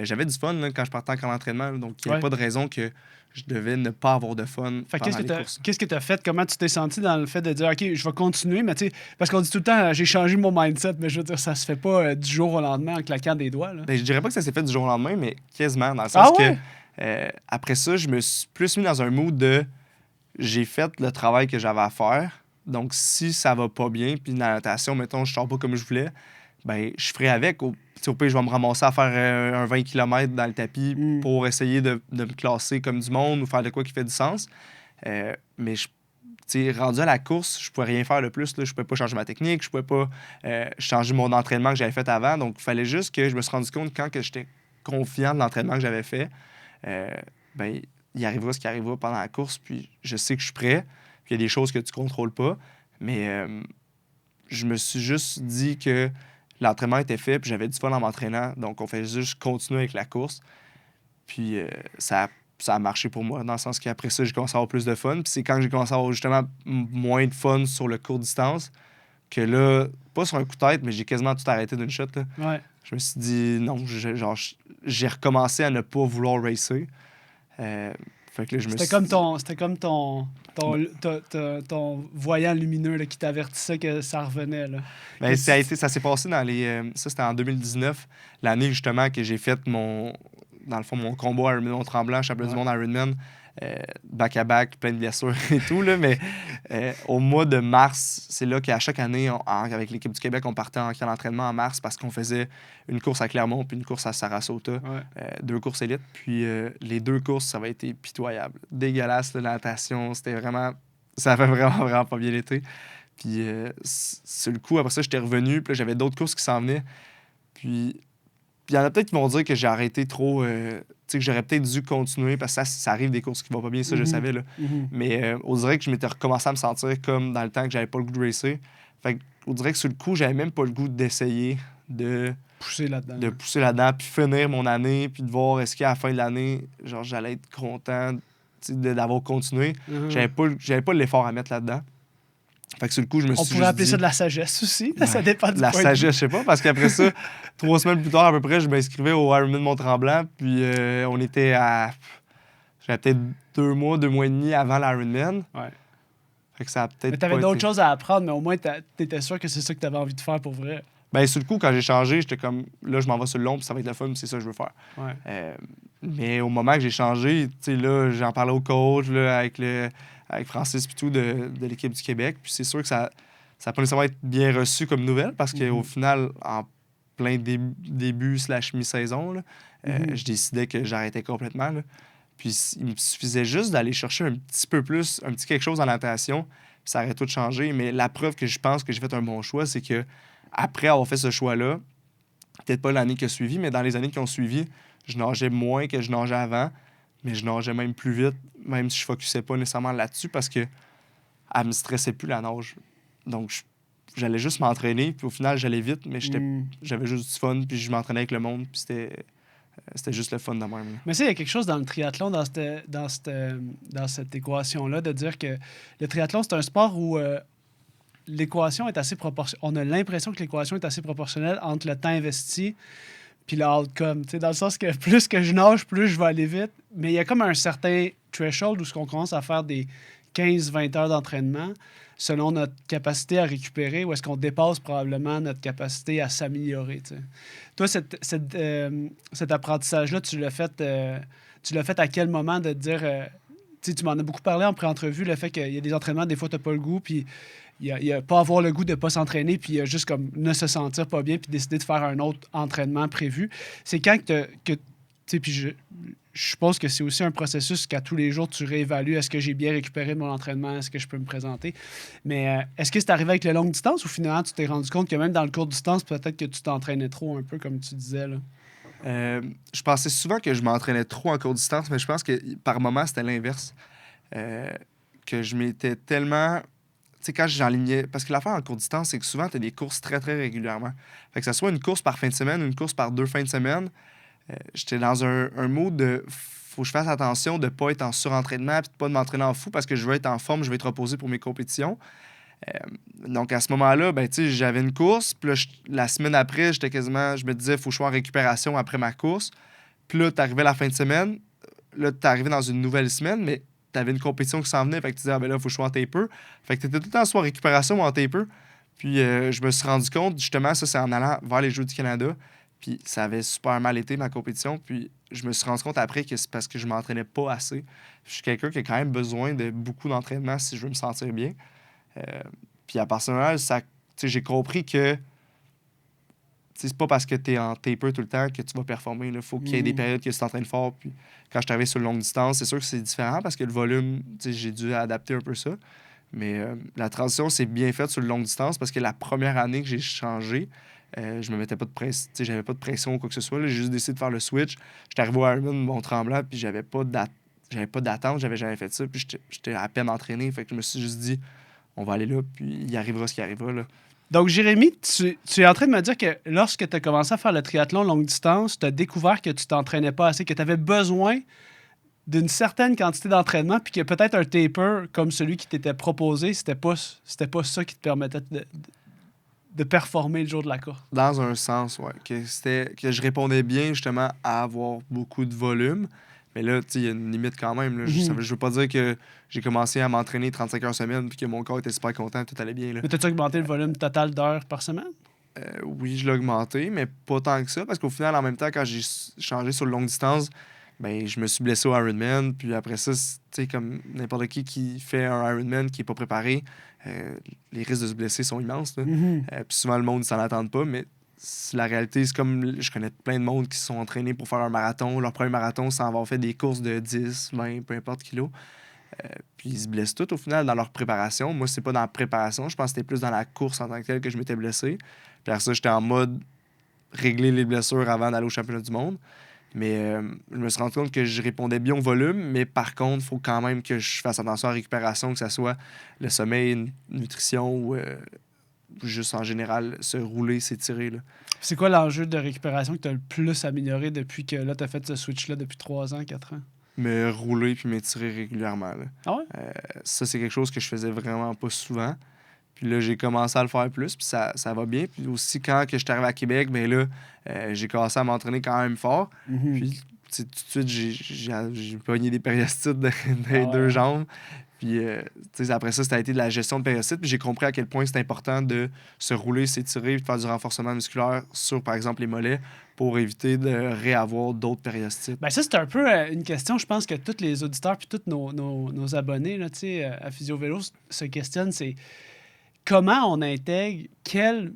J'avais du fun là, quand je partais en camp d'entraînement, donc il n'y avait pas de raison que je devais ne pas avoir de fun Fait pendant les courses. qu'est-ce que tu as fait? Comment tu t'es senti dans le fait de dire, OK, je vais continuer, mais tu sais, parce qu'on dit tout le temps, j'ai changé mon mindset, mais je veux dire, ça se fait pas du jour au lendemain en claquant des doigts. Là. Ben, je dirais pas que ça s'est fait du jour au lendemain, mais quasiment, dans le sens que après ça, je me suis plus mis dans un mood de j'ai fait le travail que j'avais à faire. Donc, si ça va pas bien, puis dans la natation, mettons, je sors pas comme je voulais, ben je ferai avec. Au pire, je vais me ramasser à faire un 20 km dans le tapis pour essayer de me classer comme du monde ou faire de quoi qui fait du sens. Mais rendu à la course, je pouvais rien faire de plus. Là. Je pouvais pas changer ma technique, je pouvais pas changer mon entraînement que j'avais fait avant. Donc, il fallait juste que je me suis rendu compte quand que j'étais confiant de l'entraînement que j'avais fait, ben il arrivera ce qui arrivera pendant la course, puis je sais que je suis prêt. Puis il y a des choses que tu contrôles pas. Mais je me suis juste dit que l'entraînement était fait, puis j'avais du fun en m'entraînant. Donc, on fait juste continuer avec la course. Puis ça a marché pour moi, dans le sens qu'après ça, j'ai commencé à avoir plus de fun. Puis c'est quand j'ai commencé à avoir justement moins de fun sur le court distance que là, pas sur un coup de tête, mais j'ai quasiment tout arrêté d'une shot. Là. Ouais. Je me suis dit, non, j'ai recommencé à ne pas vouloir racer. Fait que là, C'était comme ton voyant lumineux là, qui t'avertissait que ça revenait. Là. Ben, ça s'est passé dans les... ça, c'était en 2019, l'année justement que j'ai fait mon combat Ironman Mont-Tremblant, championnat du monde Ironman, back-à-back, plein de blessures et tout. Là, mais au mois de mars, c'est là qu'à chaque année, avec l'équipe du Québec, on partait en camp d'entraînement en mars parce qu'on faisait une course à Clermont puis une course à Sarasota, 2 courses élites. Puis les 2 courses, ça avait été pitoyable. Dégueulasse, la natation, c'était vraiment... Ça avait vraiment, vraiment pas bien été. Puis sur le coup, après ça, j'étais revenu, puis là, j'avais d'autres courses qui s'en venaient. Puis il y en a peut-être qui vont dire que j'ai arrêté trop... que j'aurais peut-être dû continuer parce que ça arrive des courses qui vont pas bien, ça je savais. Là. Mais on dirait que je m'étais recommencé à me sentir comme dans le temps que j'avais pas le goût de racer. Fait que, on dirait que sur le coup, j'avais même pas le goût d'essayer de pousser là-dedans, puis finir mon année, puis de voir est-ce qu'à la fin de l'année, genre j'allais être content d'avoir continué. J'avais pas l'effort à mettre là-dedans. Fait que sur le coup, je me suis On pourrait appeler ça de la sagesse aussi. Ouais, ça dépend du la point sagesse, je sais pas, parce qu'après ça, 3 semaines plus tard, à peu près, je m'inscrivais au Ironman Mont-Tremblant, puis on était à... J'avais peut-être 2 mois et demi avant l'Ironman. Ouais. Fait que ça a peut-être mais t'avais d'autres choses à apprendre, mais au moins, t'étais sûr que c'est ça que t'avais envie de faire pour vrai. Ben, sur le coup, quand j'ai changé, j'étais comme, là, je m'en vais sur le long, puis ça va être le fun, puis c'est ça que je veux faire. Ouais. Mais au moment que j'ai changé, tu sais, là, j'en parlais au coach, là, avec Francis et tout de l'équipe du Québec. Puis c'est sûr que ça n'a pas nécessairement été bien reçu comme nouvelle parce qu'au final, en plein début / mi-saison, là, je décidais que j'arrêtais complètement. Là. Puis il me suffisait juste d'aller chercher un petit peu plus, un petit quelque chose en natation, puis ça aurait tout changé. Mais la preuve que je pense que j'ai fait un bon choix, c'est que après avoir fait ce choix-là, peut-être pas l'année qui a suivi, mais dans les années qui ont suivi, je nageais moins que je nageais avant, mais je nageais même plus vite, même si je ne focusais pas nécessairement là-dessus parce que elle me stressait plus la nage. Donc, j'allais juste m'entraîner, puis au final, j'allais vite, mais Mm. j'avais juste du fun, puis je m'entraînais avec le monde, puis c'était juste le fun de même. Là. Mais ça, il y a quelque chose dans le triathlon, dans cette équation-là, de dire que le triathlon, c'est un sport où l'équation est assez proportionnelle. On a l'impression que l'équation est assez proportionnelle entre le temps investi puis le outcome. Tu sais, dans le sens que plus que je nage, plus je vais aller vite. Mais il y a comme un certain threshold où on commence à faire des 15-20 heures d'entraînement selon notre capacité à récupérer, ou est-ce qu'on dépasse probablement notre capacité à s'améliorer. Tu sais. Toi, cet apprentissage-là, tu l'as fait à quel moment de te dire... tu sais, tu m'en as beaucoup parlé en pré-entrevue, le fait qu'il y a des entraînements, des fois, tu n'as pas le goût, puis il y a pas avoir le goût de pas s'entraîner, puis il y a juste comme ne se sentir pas bien, puis décider de faire un autre entraînement prévu. C'est quand tu sais, puis je suppose que c'est aussi un processus qu'à tous les jours, tu réévalues. Est-ce que j'ai bien récupéré mon entraînement? Est-ce que je peux me présenter? Mais est-ce que c'est arrivé avec la longue distance ou finalement, tu t'es rendu compte que même dans le court distance, peut-être que tu t'entraînais trop un peu, comme tu disais, là? Je pensais souvent que je m'entraînais trop en courte distance, mais je pense que par moment, c'était l'inverse. Que je m'étais tellement... Tu sais, quand j'enlignais... Parce que l'affaire en courte distance, c'est que souvent, tu as des courses très, très régulièrement. Fait que ça soit une course par fin de semaine ou une course par 2 fins de semaine, j'étais dans un mode de... Faut que je fasse attention de ne pas être en surentraînement et de pas de m'entraîner en fou parce que je veux être en forme, je veux être reposé pour mes compétitions. Donc, à ce moment-là, ben, tu sais, j'avais une course. Puis là, la semaine après, je me disais, il faut que je sois en récupération après ma course. Puis là, t'arrivais la fin de semaine. Là, t'arrivais dans une nouvelle semaine, mais t'avais une compétition qui s'en venait. Fait que tu disais, ah, ben là, il faut que je sois en taper. Fait que t'étais tout le temps soit en récupération ou en taper. Puis je me suis rendu compte, justement, ça, c'est en allant vers les Jeux du Canada. Puis ça avait super mal été, ma compétition. Puis je me suis rendu compte après que c'est parce que je m'entraînais pas assez. Je suis quelqu'un qui a quand même besoin de beaucoup d'entraînement si je veux me sentir bien. Puis à partir de là, j'ai compris que c'est pas parce que tu es en taper tout le temps que tu vas performer. Il faut qu'il y ait des périodes que tu t'entraînes fort. Puis quand je suis arrivé sur longue distance, c'est sûr que c'est différent parce que le volume, j'ai dû adapter un peu ça. Mais la transition s'est bien faite sur longue distance parce que la première année que j'ai changé, je me mettais pas de pression, j'avais pas de pression ou quoi que ce soit. J'ai juste décidé de faire le switch. J'étais arrivé au Ironman Mont-Tremblant, puis j'avais pas d'attente, j'avais jamais fait ça. Puis j'étais à peine entraîné. Fait que je me suis juste dit, on va aller là, puis il arrivera ce qui arrivera. Là. Donc, Jérémy, tu es en train de me dire que lorsque tu as commencé à faire le triathlon longue distance, tu as découvert que tu t'entraînais pas assez, que tu avais besoin d'une certaine quantité d'entraînement, puis que peut-être un taper comme celui qui t'était proposé, c'était pas ça qui te permettait de performer le jour de la course. Dans un sens, ouais. Que je répondais bien, justement, à avoir beaucoup de volume. Mais là, tu sais, il y a une limite quand même. Là. Je veux pas dire que j'ai commencé à m'entraîner 35 heures semaine puis que mon corps était super content, tout allait bien. Là. Mais t'as-tu augmenté le volume total d'heures par semaine? Oui, je l'ai augmenté, mais pas tant que ça, parce qu'au final, en même temps, quand j'ai changé sur longue distance, ben, je me suis blessé au Ironman. Puis après ça, tu sais, comme n'importe qui fait un Ironman qui n'est pas préparé, les risques de se blesser sont immenses. Là. Puis souvent, le monde ne s'en attend pas, mais la réalité, c'est comme je connais plein de monde qui se sont entraînés pour faire un marathon. Leur premier marathon, sans avoir fait des courses de 10, 20, peu importe kilos. Puis ils se blessent tous au final dans leur préparation. Moi, c'est pas dans la préparation. Je pense que c'était plus dans la course en tant que telle que je m'étais blessé. Puis après ça, j'étais en mode régler les blessures avant d'aller au championnat du monde. Mais je me suis rendu compte que je répondais bien au volume, mais par contre, il faut quand même que je fasse attention à la récupération, que ce soit le sommeil, nutrition ou juste en général se rouler, s'étirer. Là. C'est quoi l'enjeu de récupération que tu as le plus amélioré depuis que là, tu as fait ce switch-là depuis 3 ans, 4 ans? Me rouler puis m'étirer régulièrement. Là. Ah ouais? Ça, c'est quelque chose que je faisais vraiment pas souvent. Puis là, j'ai commencé à le faire plus, puis ça va bien. Puis aussi, quand que je suis arrivé à Québec, bien là, j'ai commencé à m'entraîner quand même fort. Puis tout de suite, j'ai pogné des périostites dans les deux jambes. Puis après ça, ça a été de la gestion de périostites. Puis j'ai compris à quel point c'est important de se rouler, s'étirer, de faire du renforcement musculaire sur, par exemple, les mollets pour éviter de réavoir d'autres périostites. Ben ça, c'est un peu une question, je pense, que tous les auditeurs puis tous nos abonnés là, à Physio Vélo se questionnent, c'est comment on intègre, quelle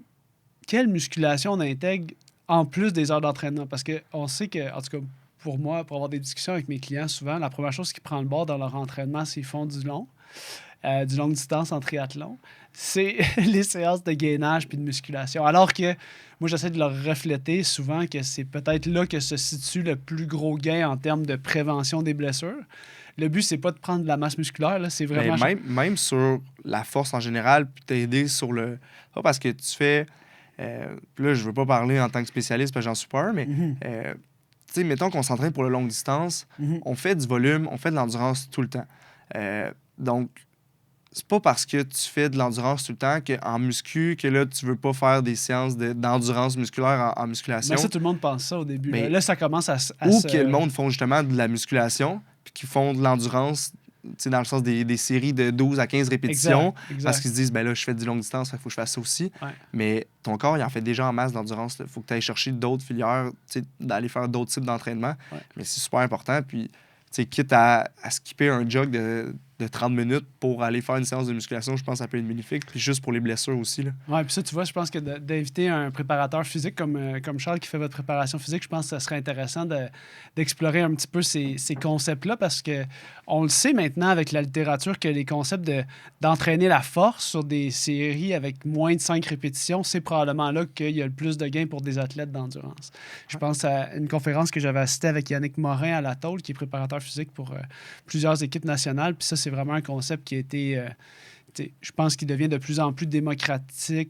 musculation on intègre en plus des heures d'entraînement. Parce qu'on sait que, en tout cas, pour moi, pour avoir des discussions avec mes clients, souvent, la première chose qui prend le bord dans leur entraînement, c'est qu'ils font du longue distance en triathlon. C'est les séances de gainage puis de musculation. Alors que moi, j'essaie de leur refléter souvent que c'est peut-être là que se situe le plus gros gain en termes de prévention des blessures. Le but, c'est pas de prendre de la masse musculaire, là, c'est vraiment... Mais même sur la force en général, puis t'aider sur le... Pas parce que tu fais... puis là, je veux pas parler en tant que spécialiste, parce que j'en suis pas un, mais... tu sais, mettons qu'on s'entraîne pour la longue distance, on fait du volume, on fait de l'endurance tout le temps. Donc, c'est pas parce que tu fais de l'endurance tout le temps qu'en muscu, que là, tu veux pas faire des séances d'endurance musculaire en musculation. Mais ça, tout le monde pense ça au début. Mais, là, ça commence à ou que le monde font justement de la musculation, puis qu'ils font de l'endurance, dans le sens des séries de 12 à 15 répétitions, exact. Parce qu'ils se disent, ben là, je fais du longue distance, il faut que je fasse ça aussi. Ouais. Mais ton corps, il en fait déjà en masse d'endurance. Il faut que tu ailles chercher d'autres filières, d'aller faire d'autres types d'entraînement. Ouais. Mais c'est super important. Puis, quitte à skipper un jog de 30 minutes pour aller faire une séance de musculation, je pense que ça peut être bénéfique. Puis juste pour les blessures aussi. Oui, puis ça, tu vois, je pense que d'inviter un préparateur physique comme Charles qui fait votre préparation physique, je pense que ça serait intéressant d'explorer un petit peu ces concepts-là parce qu'on le sait maintenant avec la littérature que les concepts d'entraîner la force sur des séries avec moins de 5 répétitions, c'est probablement là qu'il y a le plus de gains pour des athlètes d'endurance. Je pense à une conférence que j'avais assistée avec Yannick Morin à la Tôle, qui est préparateur physique pour plusieurs équipes nationales. Puis ça, c'est vraiment un concept qui a été, je pense qu'il devient de plus en plus démocratisé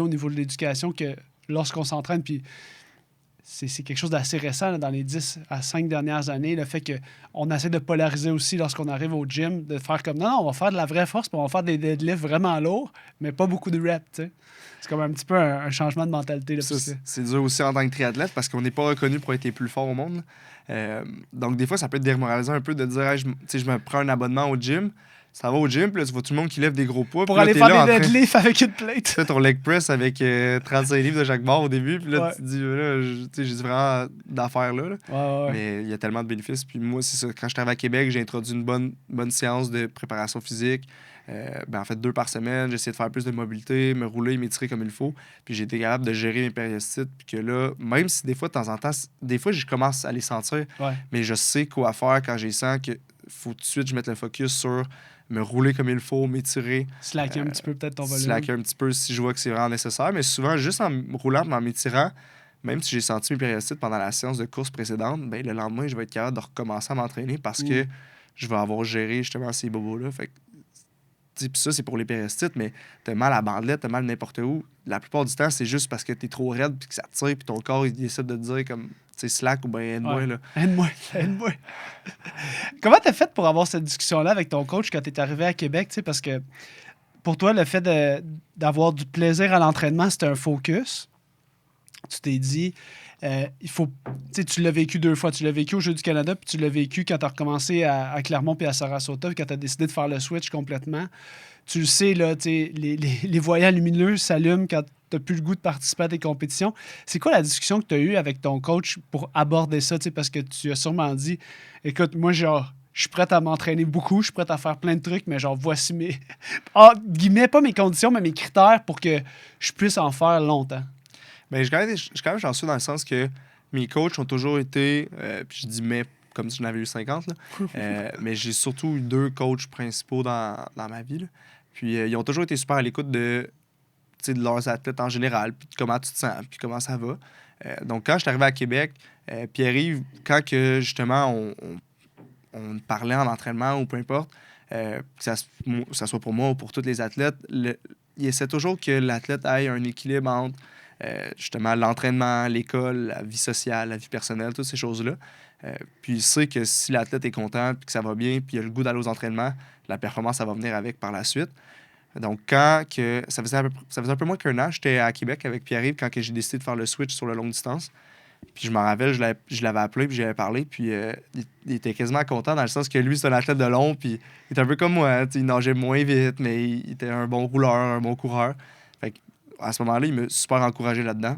au niveau de l'éducation, que lorsqu'on s'entraîne, puis c'est quelque chose d'assez récent là, dans les 10 à 5 dernières années, le fait qu'on essaie de polariser aussi lorsqu'on arrive au gym, de faire comme non, on va faire de la vraie force, puis on va faire des deadlifts vraiment lourds, mais pas beaucoup de reps, tu sais. C'est comme un petit peu un changement de mentalité. Là, c'est dur aussi en tant que triathlète parce qu'on n'est pas reconnu pour être les plus forts au monde. Donc, des fois, ça peut être démoralisant un peu de dire hey, je me prends un abonnement au gym. Ça va au gym, puis là, tu vois tout le monde qui lève des gros poids. Pour aller faire des deadlifts avec une plate. Tu fais ton leg press avec 35 livres de chaque bord au début, puis là, tu te dis, là, j'ai vraiment d'affaires là. Ouais. Mais il y a tellement de bénéfices. Puis moi, c'est ça. Quand je travaille à Québec, j'ai introduit une bonne séance de préparation physique. En fait, 2 par semaine, j'ai essayé de faire plus de mobilité, me rouler, m'étirer comme il faut. Puis j'ai été capable de gérer mes périostites. Puis que là, même si des fois, de temps en temps, je commence à les sentir, mais je sais quoi faire quand j'ai sens qu'il faut tout de suite que je mette le focus sur me rouler comme il faut, m'étirer. Slacker un petit peu peut-être ton volume. Slacker un petit peu si je vois que c'est vraiment nécessaire. Mais souvent, juste en me roulant et en m'étirant, même si j'ai senti mes périostites pendant la séance de course précédente, ben, le lendemain, je vais être capable de recommencer à m'entraîner parce que je vais avoir géré justement ces bobos-là. Fait que, puis ça, c'est pour les périostites, mais t'as mal à la bandelette, t'as mal n'importe où. La plupart du temps, c'est juste parce que t'es trop raide puis que ça tire puis ton corps, il décide de te dire comme, tu sais, slack ou bien aide-moi. Là. Aide-moi. Comment t'as fait pour avoir cette discussion-là avec ton coach quand t'es arrivé à Québec? Parce que pour toi, le fait d'avoir du plaisir à l'entraînement, c'était un focus. Tu t'es dit... il faut, tu l'as vécu 2 fois. Tu l'as vécu au Jeux du Canada, puis tu l'as vécu quand tu as recommencé à Clermont puis à Sarasota, puis quand tu as décidé de faire le switch complètement. Tu le sais, là, les voyants lumineux s'allument quand tu n'as plus le goût de participer à tes compétitions. C'est quoi la discussion que tu as eue avec ton coach pour aborder ça? Parce que tu as sûrement dit, écoute, moi, genre, je suis prête à m'entraîner beaucoup, je suis prête à faire plein de trucs, mais genre, voici mes... guillemets, pas mes conditions, mais mes critères pour que je puisse en faire longtemps. Ben, je suis quand même chanceux dans le sens que mes coachs ont toujours été, puis je dis mais comme si j'en avais eu 50, là, mais j'ai surtout eu 2 coachs principaux dans ma vie. Là. Puis ils ont toujours été super à l'écoute de leurs athlètes en général, puis comment tu te sens, puis comment ça va. Donc quand je suis arrivé à Québec, Pierre-Yves, quand que justement on parlait en entraînement ou peu importe, que ça soit pour moi ou pour tous les athlètes, il essaie toujours que l'athlète ait un équilibre entre justement l'entraînement, l'école, la vie sociale, la vie personnelle, toutes ces choses-là. Puis il sait que si l'athlète est content, puis que ça va bien, puis il a le goût d'aller aux entraînements, la performance, ça va venir avec par la suite. Donc, ça faisait un peu moins qu'1 an, j'étais à Québec avec Pierre-Yves quand j'ai décidé de faire le switch sur la longue distance. Puis je m'en rappelle, je l'avais appelé, puis j'avais parlé, puis il était quasiment content dans le sens que lui, c'est un athlète de long, puis il était un peu comme moi, hein, il nageait moins vite, mais il était un bon rouleur, un bon coureur. Fait que, à ce moment-là, il m'a super encouragé là-dedans.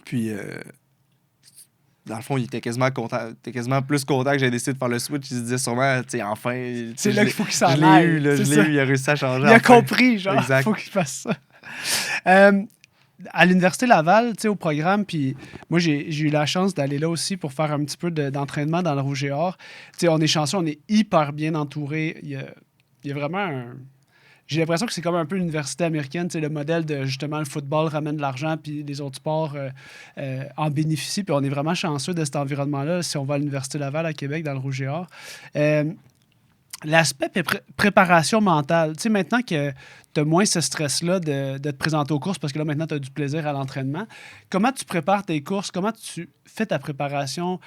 Puis, dans le fond, il était quasiment content. Il était quasiment plus content que j'ai décidé de faire le switch. Il se disait sûrement, enfin... C'est là qu'il faut qu'il s'en aille. Je l'ai eu, il a réussi à changer. Il a compris, genre, exact. Il faut qu'il fasse ça. à l'Université Laval, tu sais, au programme, puis moi, j'ai eu la chance d'aller là aussi pour faire un petit peu d'entraînement dans le Rouge et Or. Tu sais, on est chanceux, on est hyper bien entouré. Il y a vraiment un... J'ai l'impression que c'est comme un peu l'université américaine, tu sais, le modèle de, justement, le football ramène de l'argent, puis les autres sports en bénéficient, puis on est vraiment chanceux de cet environnement-là si on va à l'Université Laval à Québec, dans le Rouge et Or. L'aspect préparation mentale, tu sais, maintenant que tu as moins ce stress-là de te présenter aux courses, parce que là, maintenant, tu as du plaisir à l'entraînement, comment tu prépares tes courses? Comment tu fais ta préparation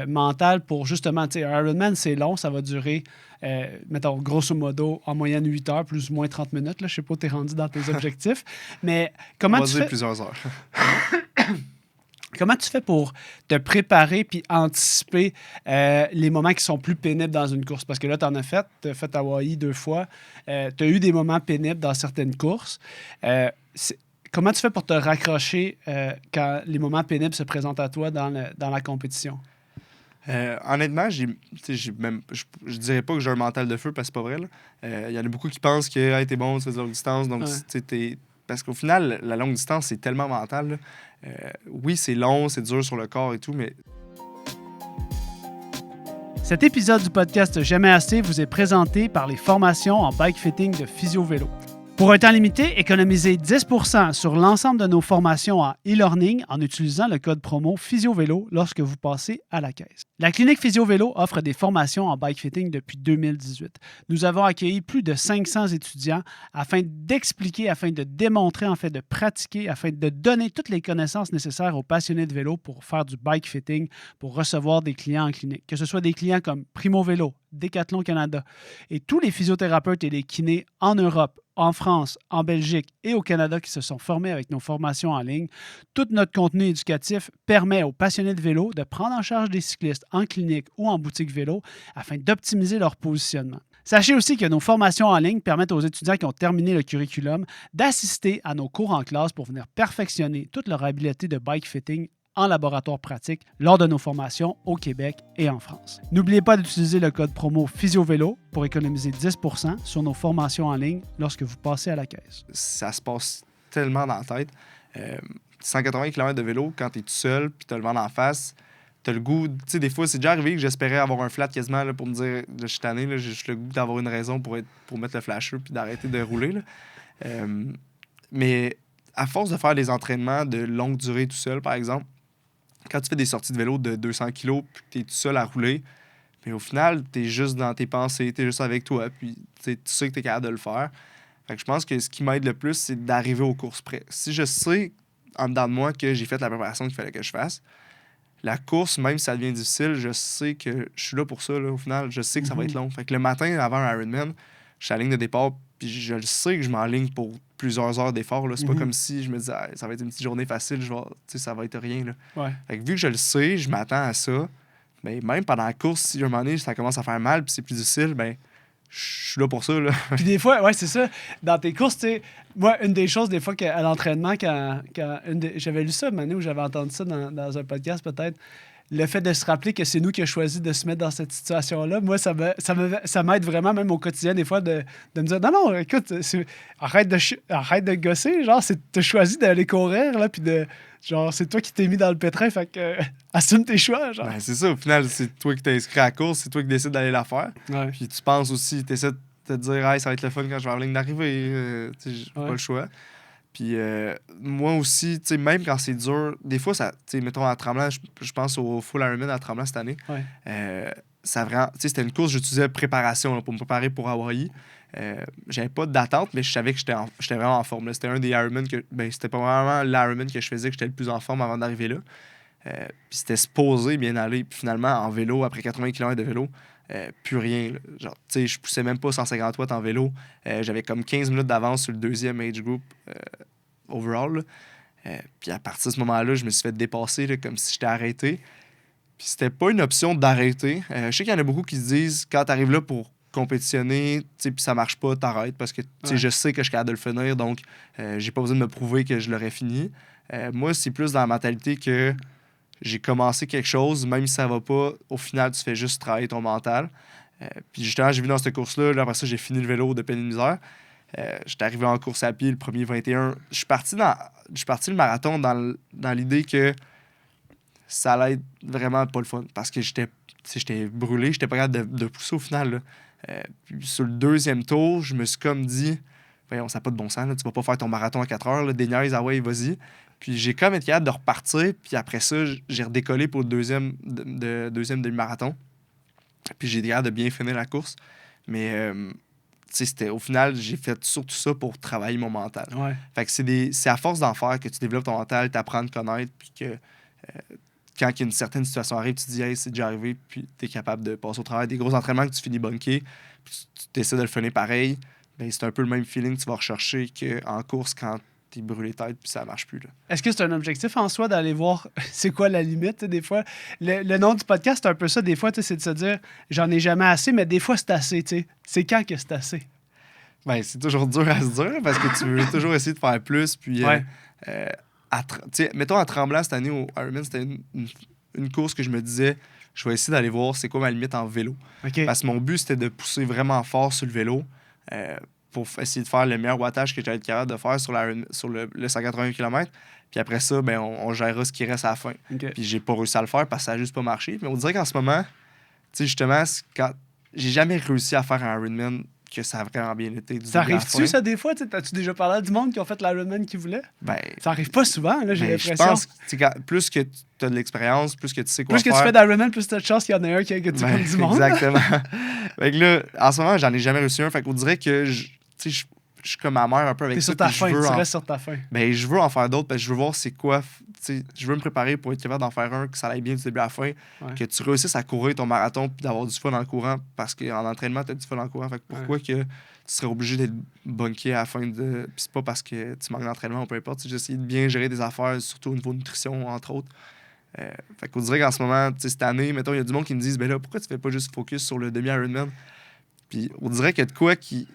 mentale pour, justement, tu sais, un Ironman, c'est long, ça va durer, mettons, grosso modo, en moyenne 8 heures, plus ou moins 30 minutes. Là, je sais pas où tu es rendu dans tes objectifs, mais comment On va tu dire fais... plusieurs heures. Comment tu fais pour te préparer puis anticiper les moments qui sont plus pénibles dans une course? Parce que là, tu en as fait. Tu as fait Hawaï 2 fois. Tu as eu des moments pénibles dans certaines courses. Comment tu fais pour te raccrocher quand les moments pénibles se présentent à toi dans la compétition? Honnêtement, je dirais pas que j'ai un mental de feu parce que c'est pas vrai. Il y en a beaucoup qui pensent que hey, t'es bon, tu fais de longue distance. Donc, parce qu'au final, la longue distance, c'est tellement mental. Là. Oui, c'est long, c'est dur sur le corps et tout, mais... Cet épisode du podcast Jamais assez vous est présenté par les formations en bike fitting de Physio Vélo. Pour un temps limité, économisez 10% sur l'ensemble de nos formations en e-learning en utilisant le code promo PhysioVélo lorsque vous passez à la caisse. La clinique PhysioVélo offre des formations en bike fitting depuis 2018. Nous avons accueilli plus de 500 étudiants afin d'expliquer, afin de démontrer, en fait de pratiquer, afin de donner toutes les connaissances nécessaires aux passionnés de vélo pour faire du bike fitting, pour recevoir des clients en clinique. Que ce soit des clients comme Primo Vélo, Décathlon Canada et tous les physiothérapeutes et les kinés en Europe, en France, en Belgique et au Canada qui se sont formés avec nos formations en ligne. Tout notre contenu éducatif permet aux passionnés de vélo de prendre en charge des cyclistes en clinique ou en boutique vélo afin d'optimiser leur positionnement. Sachez aussi que nos formations en ligne permettent aux étudiants qui ont terminé le curriculum d'assister à nos cours en classe pour venir perfectionner toute leur habileté de bike fitting en laboratoire pratique lors de nos formations au Québec et en France. N'oubliez pas d'utiliser le code promo PhysioVélo pour économiser 10% sur nos formations en ligne lorsque vous passez à la caisse. Ça se passe tellement dans la tête. 180 km de vélo, quand tu es tout seul puis tu as le vent en face, tu as le goût... Tu sais, des fois, c'est déjà arrivé que j'espérais avoir un flat quasiment là, pour me dire je suis tanné, j'ai juste le goût d'avoir une raison pour mettre le flasher puis d'arrêter de rouler. Là. Mais à force de faire des entraînements de longue durée tout seul, par exemple, quand tu fais des sorties de vélo de 200 kg puis que tu es tout seul à rouler, mais au final, tu es juste dans tes pensées, tu es juste avec toi, puis tu sais que tu es capable de le faire. Fait que je pense que ce qui m'aide le plus, c'est d'arriver aux courses près. Si je sais en dedans de moi que j'ai fait la préparation qu'il fallait que je fasse, la course, même si ça devient difficile, je sais que je suis là pour ça. Là, au final, je sais que ça va être long. Fait que le matin, avant un Ironman, je suis à la ligne de départ, puis je le sais que je m'enligne pour plusieurs heures d'effort. C'est pas comme si je me disais ah, ça va être une petite journée facile, ça va être rien. Là. Ouais. Fait que vu que je le sais, je m'attends à ça. Mais même pendant la course, si à un moment donné, ça commence à faire mal puis c'est plus difficile, ben je suis là pour ça. Là. Puis des fois, ouais, c'est ça. Dans tes courses, tu sais, moi, une des choses, des fois, à l'entraînement, j'avais lu ça, Manu, où j'avais entendu ça dans un podcast, peut-être, le fait de se rappeler que c'est nous qui avons choisi de se mettre dans cette situation-là, moi, ça m'aide vraiment, même au quotidien, des fois, de me dire, non, écoute, arrête de gosser, genre, t'as choisi d'aller courir, là, puis genre, c'est toi qui t'es mis dans le pétrin, fait que assume tes choix, genre. Ben, c'est ça, au final, c'est toi qui t'es inscrit à la course, c'est toi qui décides d'aller la faire. Ouais. Puis tu penses aussi, tu essaies de te dire, hey, ça va être le fun quand je vais avoir la ligne d'arrivée, j'ai pas le choix. Puis moi aussi, tu sais, même quand c'est dur, des fois, ça, tu sais, mettons à Tremblant, je pense au Full Ironman à Tremblant cette année. Ouais. Ça vraiment, tu sais, c'était une course, j'utilisais préparation là, pour me préparer pour Hawaï. J'avais pas d'attente, mais je savais que j'étais vraiment en forme. Là. C'était un des Ironman que, ben, c'était pas vraiment l'Ironman que je faisais que j'étais le plus en forme avant d'arriver là. Puis c'était supposé bien aller. Puis finalement, en vélo, après 80 km de vélo, plus rien. Là. Genre, tu sais, je poussais même pas 150 watts en vélo. J'avais comme 15 minutes d'avance sur le deuxième age group overall. Puis à partir de ce moment-là, je me suis fait dépasser là, comme si j'étais arrêté. Puis c'était pas une option d'arrêter. Je sais qu'il y en a beaucoup qui se disent, quand t'arrives là pour compétitionner, puis ça marche pas, t'arrêtes parce que je sais que je suis capable de le finir, donc j'ai pas besoin de me prouver que je l'aurais fini. Moi, c'est plus dans la mentalité que j'ai commencé quelque chose, même si ça va pas, au final, tu fais juste travailler ton mental. Puis justement, j'ai vu dans cette course-là, là, après ça, j'ai fini le vélo de peine et de misère. J'étais arrivé en course à pied le premier 21. Je suis parti le marathon dans l'idée que ça allait être vraiment pas le fun parce que j'étais brûlé, j'étais pas capable de pousser au final. Là. Puis sur le deuxième tour, je me suis comme dit, voyons, ça n'a pas de bon sens, là, tu vas pas faire ton marathon à 4 heures, là, déniaise, ah ouais, vas-y. Puis j'ai comme été capable de repartir, puis après ça, j'ai redécollé pour le deuxième demi-marathon. Puis j'ai été capable de bien finir la course. Mais au final, j'ai fait surtout ça pour travailler mon mental. Ouais. Fait que c'est à force d'en faire que tu développes ton mental, tu apprends à te connaître, puis que quand une certaine situation arrive, tu te dis, hey, c'est déjà arrivé, puis tu es capable de passer au travail. Des gros entraînements que tu finis bunker, puis tu essaies de le finir pareil, ben, c'est un peu le même feeling que tu vas rechercher qu'en course quand tu es brûlé tête, puis ça marche plus. Là. Est-ce que c'est un objectif en soi d'aller voir c'est quoi la limite? Des fois, le nom du podcast, c'est un peu ça. Des fois, c'est de se dire, j'en ai jamais assez, mais des fois, c'est assez. T'sais. C'est quand que c'est assez? Ben, c'est toujours dur à se dire parce que tu veux toujours essayer de faire plus, puis... Ouais. Mettons, à Tremblant, cette année, au Ironman, c'était une course que je me disais, je vais essayer d'aller voir c'est quoi ma limite en vélo. Okay. Parce que mon but, c'était de pousser vraiment fort sur le vélo pour essayer de faire le meilleur wattage que j'allais être capable de faire sur le 180 km. Puis après ça, ben, on gérera ce qui reste à la fin. Okay. Puis j'ai pas réussi à le faire parce que ça n'a juste pas marché. Mais on dirait qu'en ce moment, justement, j'ai jamais réussi à faire un Ironman que ça a vraiment bien été. Ça arrive-tu, ça, des fois? T'as-tu déjà parlé à du monde qui ont fait l'Ironman qu'ils voulaient? Ben, ça arrive pas souvent, là, j'ai l'impression. Je pense que plus que tu as de l'expérience, plus que tu sais quoi faire. Plus que tu fais d'Ironman, plus tu as de chance qu'il y en ait un que tu connais du monde. Exactement. Fait que là, en ce moment, j'en ai jamais réussi un. Fait qu'on dirait que je suis comme ma mère un peu avec ça. T'es sur ta faim, tu restes sur ta faim. Ben, je veux en faire d'autres parce que je veux voir c'est quoi. Je veux me préparer pour être capable d'en faire un, que ça aille bien du début à la fin. Ouais. Que tu réussisses à courir ton marathon puis d'avoir du fun en courant parce qu'en entraînement, tu as du fun en courant. Fait que pourquoi que tu serais obligé d'être bunké à la fin de. Puis c'est pas parce que tu manques d'entraînement ou peu importe. J'ai essayé de bien gérer des affaires, surtout au niveau de nutrition, entre autres. Fait qu'on dirait qu'en ce moment, cette année, mettons, il y a du monde qui me disent, ben là, pourquoi tu fais pas juste focus sur le demi-Ironman? Puis on dirait qu'il y a de quoi qui.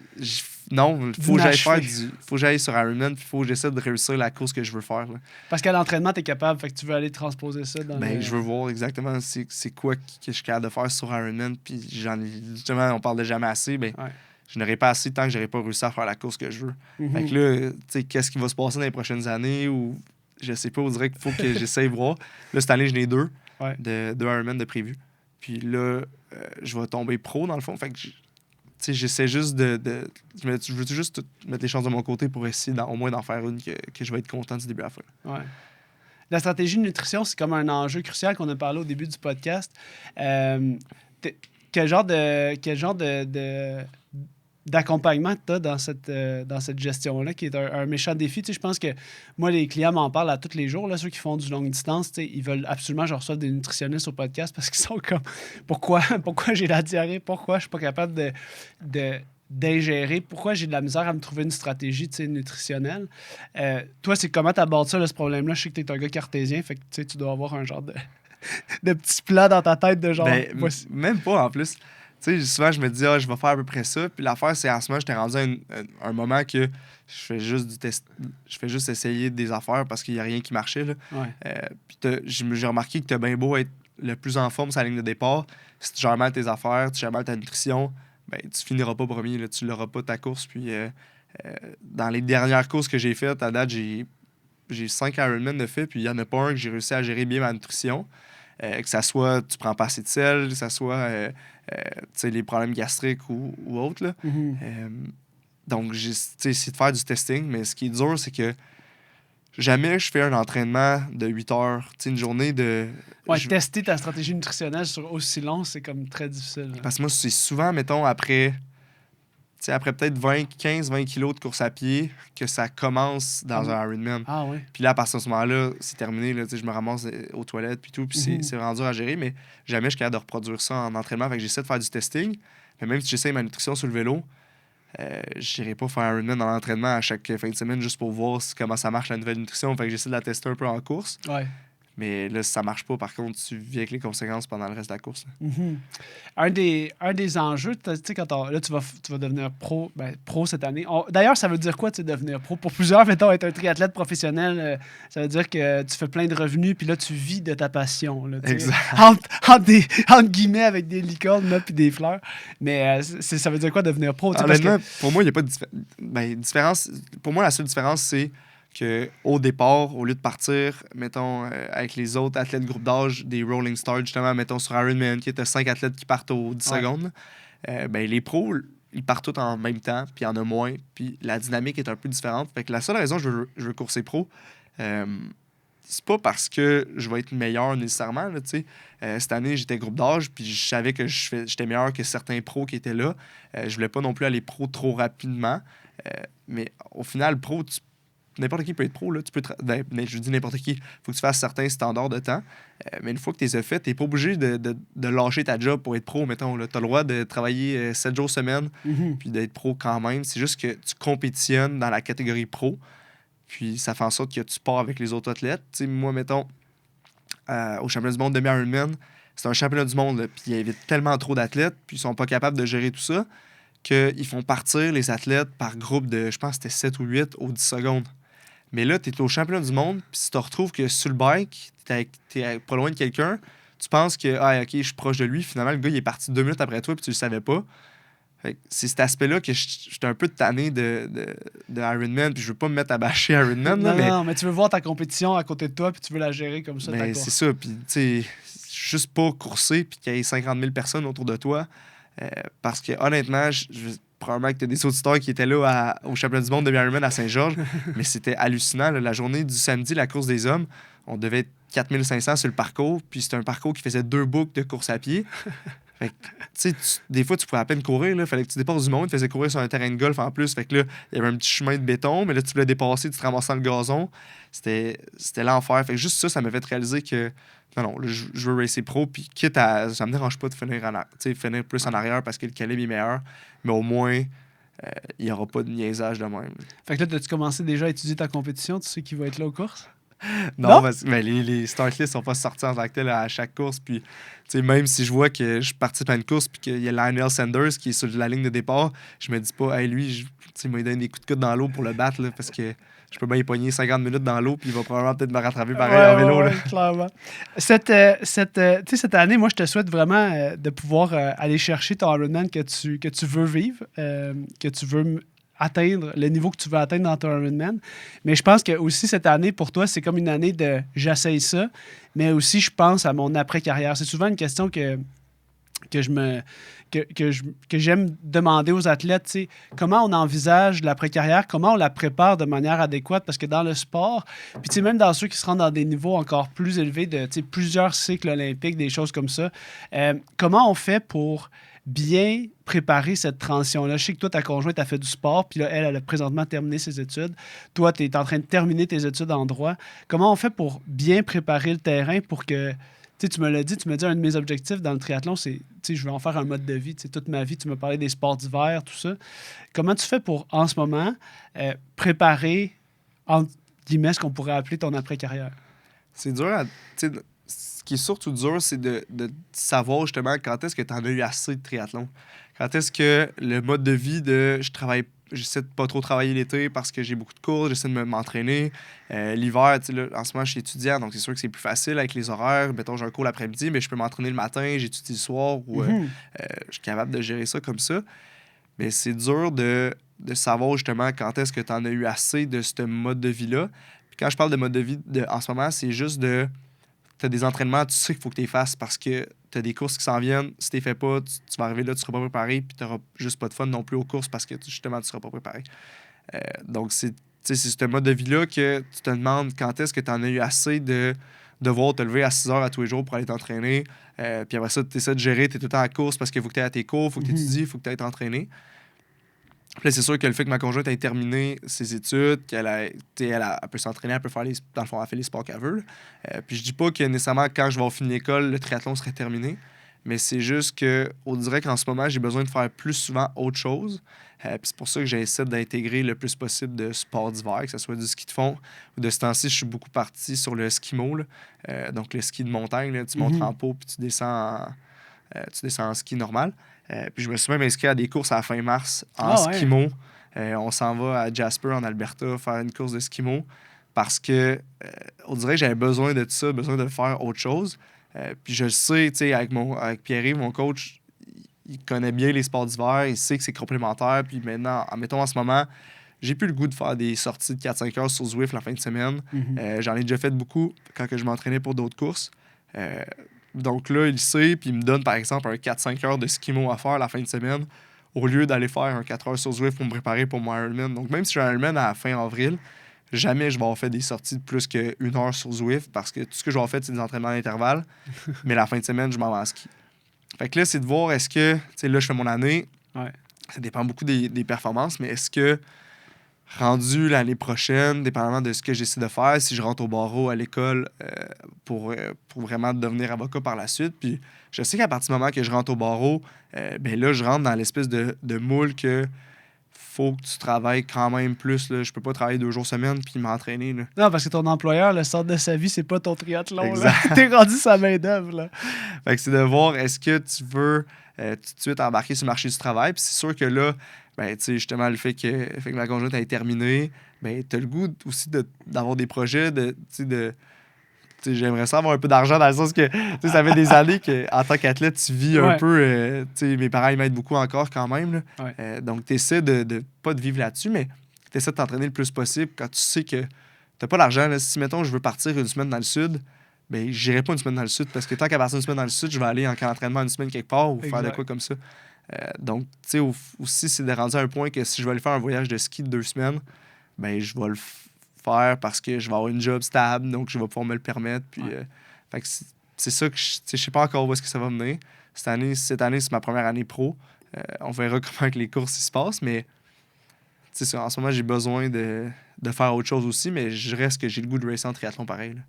Non, il faut que j'aille sur Ironman, puis il faut que j'essaie de réussir la course que je veux faire. Là. Parce qu'à l'entraînement, tu es capable, fait que tu veux aller transposer ça dans je veux voir exactement c'est quoi que je suis capable de faire sur Ironman, puis justement, on parle de jamais assez, je n'aurai pas assez tant que j'aurai pas réussi à faire la course que je veux. Fait que là, tu sais, qu'est-ce qui va se passer dans les prochaines années, ou je sais pas, on dirait qu'il faut que j'essaie de voir. Là, cette année, j'en ai deux Ironman de prévu. Puis là, je vais tomber pro, dans le fond, fait que j'essaie juste je veux juste mettre les chances de mon côté pour essayer au moins d'en faire une que je vais être content du début à la fin. Ouais. La stratégie de nutrition, c'est comme un enjeu crucial qu'on a parlé au début du podcast. Quel genre d'accompagnement tu as dans cette gestion-là, qui est un méchant défi. Je pense que moi, les clients m'en parlent à tous les jours. Là, ceux qui font du longue distance, ils veulent absolument que je reçoive des nutritionnistes au podcast parce qu'ils sont comme pourquoi j'ai la diarrhée, pourquoi je suis pas capable d'ingérer, pourquoi j'ai de la misère à me trouver une stratégie nutritionnelle. Toi, c'est comment tu abordes ça, là, ce problème-là? Je sais que tu es un gars cartésien, fait que tu dois avoir un genre de petits plans dans ta tête de genre. Même pas en plus. Tu sais, souvent, je me dis, je vais faire à peu près ça. Puis l'affaire, c'est en ce moment, j'étais rendu à un moment que je fais juste essayer des affaires parce qu'il n'y a rien qui marchait. Là. Puis j'ai remarqué que tu as bien beau être le plus en forme sur la ligne de départ. Si tu gères mal tes affaires, tu gères mal ta nutrition, tu finiras pas premier. Là, tu l'auras pas ta course. Puis dans les dernières courses que j'ai faites, à date, j'ai 5 Ironman de fait. Puis il n'y en a pas un que j'ai réussi à gérer bien ma nutrition. Que ça soit tu prends pas assez de sel, que ça soit les problèmes gastriques ou autres. Là. Donc, j'ai essayé de faire du testing, mais ce qui est dur, c'est que jamais je fais un entraînement de 8 heures. Une journée de... Tester ta stratégie nutritionnelle sur aussi long, c'est comme très difficile. Là. Parce que moi, c'est souvent, mettons, après peut-être 15-20 kilos de course à pied, que ça commence dans un Ironman. Ah oui. Puis là, à partir de ce moment-là, c'est terminé. Là, je me ramasse aux toilettes puis tout. Puis c'est vraiment dur à gérer. Mais jamais je suis capable de reproduire ça en entraînement. Fait que j'essaie de faire du testing. Mais même si j'essaie ma nutrition sur le vélo, je n'irai pas faire un Ironman dans l'entraînement à chaque fin de semaine juste pour voir comment ça marche la nouvelle nutrition. Fait que j'essaie de la tester un peu en course. Ouais. Mais là, si ça marche pas, par contre, tu vis avec les conséquences pendant le reste de la course. Mhm. Un des enjeux, tu sais, là, tu vas devenir pro cette année. D'ailleurs, ça veut dire quoi, tu sais, devenir pro? Pour plusieurs, mettons, être un triathlète professionnel, ça veut dire que tu fais plein de revenus, puis là, tu vis de ta passion. Là, tu sais. Exact. Entre guillemets, avec des licornes, là, puis des fleurs. Mais ça veut dire quoi, devenir pro? Tu sais, Honnêtement, pour moi, il n'y a pas de différence. Pour moi, la seule différence, c'est qu'au départ, au lieu de partir, mettons, avec les autres athlètes groupe d'âge, des Rolling Stars, justement, mettons, sur Ironman, qui était 5 athlètes qui partent aux 10 secondes, les pros, ils partent tous en même temps, puis il y en a moins, puis la dynamique est un peu différente. Fait que la seule raison que je veux courser pro, c'est pas parce que je vais être meilleur nécessairement. Là, cette année, j'étais groupe d'âge, puis je savais que j'étais meilleur que certains pros qui étaient là. Je voulais pas non plus aller pro trop rapidement. Mais au final, pro, n'importe qui peut être pro. Là. Je dis n'importe qui. Il faut que tu fasses certains standards de temps. Mais une fois que tu les as faits, tu n'es pas obligé de lâcher ta job pour être pro, mettons. Tu as le droit de travailler 7 jours semaine, puis d'être pro quand même. C'est juste que tu compétitionnes dans la catégorie pro. Puis ça fait en sorte que tu pars avec les autres athlètes. T'sais, moi, mettons, au championnat du monde demi-Ironman, c'est un championnat du monde, là, puis il y avait tellement trop d'athlètes, puis ils sont pas capables de gérer tout ça, qu'ils font partir les athlètes par groupe de, je pense que c'était 7 ou 8 aux 10 secondes. Mais là, tu es au championnat du monde, puis si tu te retrouves que sur le bike, tu es pas loin de quelqu'un, tu penses que, OK, je suis proche de lui, finalement, le gars, il est parti 2 minutes après toi, puis tu le savais pas. C'est cet aspect-là que j'étais un peu tanné de Ironman, puis je veux pas me mettre à bâcher Ironman. Non, mais tu veux voir ta compétition à côté de toi, puis tu veux la gérer comme ça. Mais c'est ça, puis tu sais, juste pas courser, puis qu'il y ait 50 000 personnes autour de toi. Parce que honnêtement, probablement que tu as des auditeurs qui étaient là au championnat du monde de Ironman à Saint-Georges, mais c'était hallucinant. Là, la journée du samedi, la course des hommes, on devait être 4500 sur le parcours, puis c'était un parcours qui faisait 2 boucles de course à pied. Fait que, des fois, tu pouvais à peine courir. Il fallait que tu dépasses du monde. Tu faisais courir sur un terrain de golf en plus. Fait que là, il y avait un petit chemin de béton, mais là, tu voulais dépasser, tu te ramassais dans le gazon. C'était l'enfer. Fait que juste ça m'a fait réaliser que non, là, je veux racer pro. Puis quitte à. Ça me dérange pas de finir plus en arrière parce que le calibre est meilleur. Mais au moins, il n'y aura pas de niaisage de même. Fait que là, as-tu commencé déjà à étudier ta compétition? Tu sais qui va être là aux courses? Non, parce que les start lists sont pas sortis en tant que tel à chaque course. Puis, même si je vois que je participe à une course puis qu'il y a Lionel Sanders qui est sur la ligne de départ, je me dis pas, hey, lui, il m'a donné des coups de coude dans l'eau pour le battre là, parce que je peux bien y pogner 50 minutes dans l'eau puis il va probablement peut-être me rattraper pareil en vélo. Ouais, clairement. Cette année, moi, je te souhaite vraiment de pouvoir aller chercher ton Ironman que tu veux vivre, que tu veux atteindre le niveau que tu veux atteindre dans ton Ironman. Mais je pense que aussi cette année, pour toi, c'est comme une année de j'essaye ça, mais aussi je pense à mon après-carrière. C'est souvent une question que j'aime demander aux athlètes, tu sais, comment on envisage l'après-carrière, comment on la prépare de manière adéquate, parce que dans le sport, puis tu sais, même dans ceux qui se rendent dans des niveaux encore plus élevés de plusieurs cycles olympiques, des choses comme ça, comment on fait pour bien préparer cette transition-là? Je sais que toi, ta conjointe a fait du sport, puis là, elle a présentement terminé ses études. Toi, tu es en train de terminer tes études en droit. Comment on fait pour bien préparer le terrain pour que, tu me l'as dit, tu m'as dit, un de mes objectifs dans le triathlon, c'est, je veux en faire un mode de vie. Toute ma vie, tu m'as parlé des sports d'hiver, tout ça. Comment tu fais pour, en ce moment, préparer, entre guillemets, ce qu'on pourrait appeler ton après-carrière? C'est dur ce qui est surtout dur, c'est de savoir justement quand est-ce que tu en as eu assez de triathlon. Quand est-ce que le mode de vie de j'essaie de pas trop travailler l'été parce que j'ai beaucoup de cours, j'essaie de m'entraîner. L'hiver, là, en ce moment, je suis étudiant, donc c'est sûr que c'est plus facile avec les horaires. Mettons, j'ai un cours l'après-midi, mais je peux m'entraîner le matin, j'étudie le soir, ou je suis capable de gérer ça comme ça. Mais c'est dur de savoir justement quand est-ce que tu en as eu assez de ce mode de vie-là. Puis quand je parle de mode de vie en ce moment, c'est juste tu as des entraînements, tu sais qu'il faut que tu les fasses parce que tu as des courses qui s'en viennent. Si tu les fais pas, tu vas arriver là, tu seras pas préparé, puis tu n'auras juste pas de fun non plus aux courses parce que justement, tu seras pas préparé. Donc, c'est ce mode de vie-là que tu te demandes quand est-ce que tu en as eu assez de devoir te lever à 6 heures à tous les jours pour aller t'entraîner. Puis après ça, tu essaies de gérer, tu es tout le temps à course parce qu'il faut que tu aies à tes cours, il faut que tu étudies, il faut que tu ailles t'entraîner. Puis là, c'est sûr que le fait que ma conjointe ait terminé ses études, elle peut s'entraîner, elle peut faire dans le fond, elle fait les sports qu'elle veut. Puis je dis pas que nécessairement quand je vais finir l'école, le triathlon serait terminé. Mais c'est juste qu'on dirait qu'en ce moment, j'ai besoin de faire plus souvent autre chose. Puis c'est pour ça que j'essaie d'intégrer le plus possible de sports d'hiver, que ce soit du ski de fond ou de ce temps-ci, je suis beaucoup parti sur le skimo. Donc le ski de montagne, là, tu montes en pot puis tu descends en ski normal. Puis je me suis même inscrit à des courses à la fin mars en skimo. On s'en va à Jasper, en Alberta, faire une course de skimo parce que on dirait que j'avais besoin de ça, besoin de faire autre chose. Puis je le sais, tu sais, avec Pierre-Yves, mon coach, il connaît bien les sports d'hiver, il sait que c'est complémentaire. Puis maintenant, mettons en ce moment, j'ai plus le goût de faire des sorties de 4-5 heures sur Zwift la fin de semaine. J'en ai déjà fait beaucoup quand que je m'entraînais pour d'autres courses. Donc là, il sait, puis il me donne par exemple un 4-5 heures de skimo à faire la fin de semaine au lieu d'aller faire un 4 heures sur Zwift pour me préparer pour mon Ironman. Donc même si j'ai un Ironman à la fin avril, jamais je vais avoir fait des sorties de plus qu'une heure sur Zwift parce que tout ce que je vais avoir fait, c'est des entraînements à intervalles. Mais la fin de semaine, je m'en vais en ski. Fait que là, c'est de voir est-ce que, tu sais, là, je fais mon année. Ça dépend beaucoup des performances, mais est-ce que rendu l'année prochaine, dépendamment de ce que j'essaie de faire, si je rentre au barreau à l'école pour vraiment devenir avocat par la suite. Puis je sais qu'à partir du moment que je rentre au barreau, ben là, je rentre dans l'espèce de moule que faut que tu travailles quand même plus. Là. Je peux pas travailler 2 jours semaine puis m'entraîner. Là. Non, parce que ton employeur, le centre de sa vie, c'est pas ton triathlon. T'es rendu sa main-d'œuvre. Là. Fait que c'est de voir est-ce que tu veux tout de suite embarquer sur le marché du travail. Puis c'est sûr que là, ben, tu sais, justement, le fait que ma conjointe ait terminé, ben, t'as le goût aussi d'avoir des projets, j'aimerais ça avoir un peu d'argent dans le sens que ça fait des années qu'en tant qu'athlète, tu vis un peu. Mes parents ils m'aident beaucoup encore quand même. Là. Donc, tu essaies de pas de vivre là-dessus, mais tu essaies de t'entraîner le plus possible quand tu sais que tu pas l'argent. Là. Si, mettons, je veux partir une semaine dans le sud, ben j'irai pas une semaine dans le sud parce que tant qu'à partir d'une semaine dans le sud, je vais aller en camp d'entraînement une semaine quelque part ou faire de quoi comme ça. Donc, tu sais, aussi, c'est de rendre à un point que si je vais aller faire un voyage de ski de 2 semaines, ben je vais le faire parce que je vais avoir une job stable, donc je vais pouvoir me le permettre. Puis, fait que c'est ça que je sais pas encore où est-ce que ça va mener. Cette année, c'est ma première année pro. On verra comment que les courses se passent, mais en ce moment, j'ai besoin de faire autre chose aussi, mais je reste que j'ai le goût de racer en triathlon pareil. Là.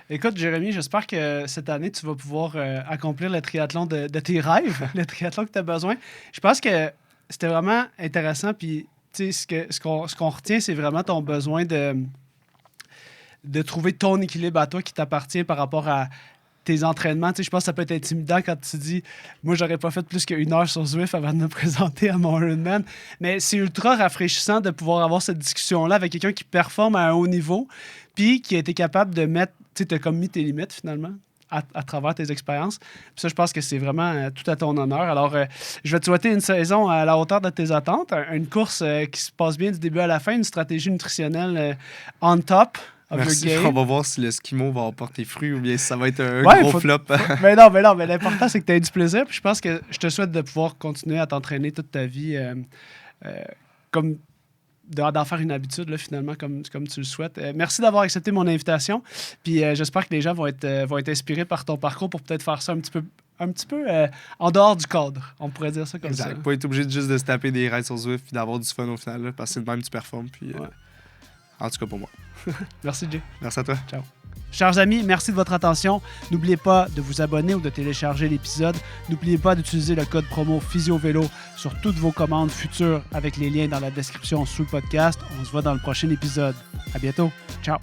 Écoute, Jérémy, j'espère que cette année, tu vas pouvoir accomplir le triathlon de tes rêves, le triathlon que tu as besoin. Je pense que c'était vraiment intéressant, puis ce qu'on retient, c'est vraiment ton besoin de trouver ton équilibre à toi qui t'appartient par rapport à tes entraînements. Je pense que ça peut être intimidant quand tu dis « Moi, j'aurais pas fait plus qu'1 heure sur Zwift avant de me présenter à mon Ironman. » Mais c'est ultra rafraîchissant de pouvoir avoir cette discussion-là avec quelqu'un qui performe à un haut niveau puis qui a été capable de mettre... Tu as comme mis tes limites, finalement, à travers tes expériences. Puis ça, je pense que c'est vraiment tout à ton honneur. Alors, je vais te souhaiter une saison à la hauteur de tes attentes, une course qui se passe bien du début à la fin, une stratégie nutritionnelle on top of Merci. your game. On va voir si le skimo va apporter fruit ou bien si ça va être un gros flop. Mais non, mais l'important, c'est que tu aies du plaisir. Puis je pense que je te souhaite de pouvoir continuer à t'entraîner toute ta vie comme... d'en faire une habitude, là, finalement, comme tu le souhaites. Merci d'avoir accepté mon invitation. Puis j'espère que les gens vont être inspirés par ton parcours pour peut-être faire ça un petit peu en dehors du cadre. On pourrait dire ça comme ça. Pas être obligé juste de se taper des rides sur Zwift et d'avoir du fun au final, là, parce que c'est de même que tu performes. Puis, en tout cas pour moi. Merci, Jay. Merci à toi. Ciao. Chers amis, merci de votre attention. N'oubliez pas de vous abonner ou de télécharger l'épisode. N'oubliez pas d'utiliser le code promo PhysioVélo sur toutes vos commandes futures avec les liens dans la description sous le podcast. On se voit dans le prochain épisode. À bientôt. Ciao.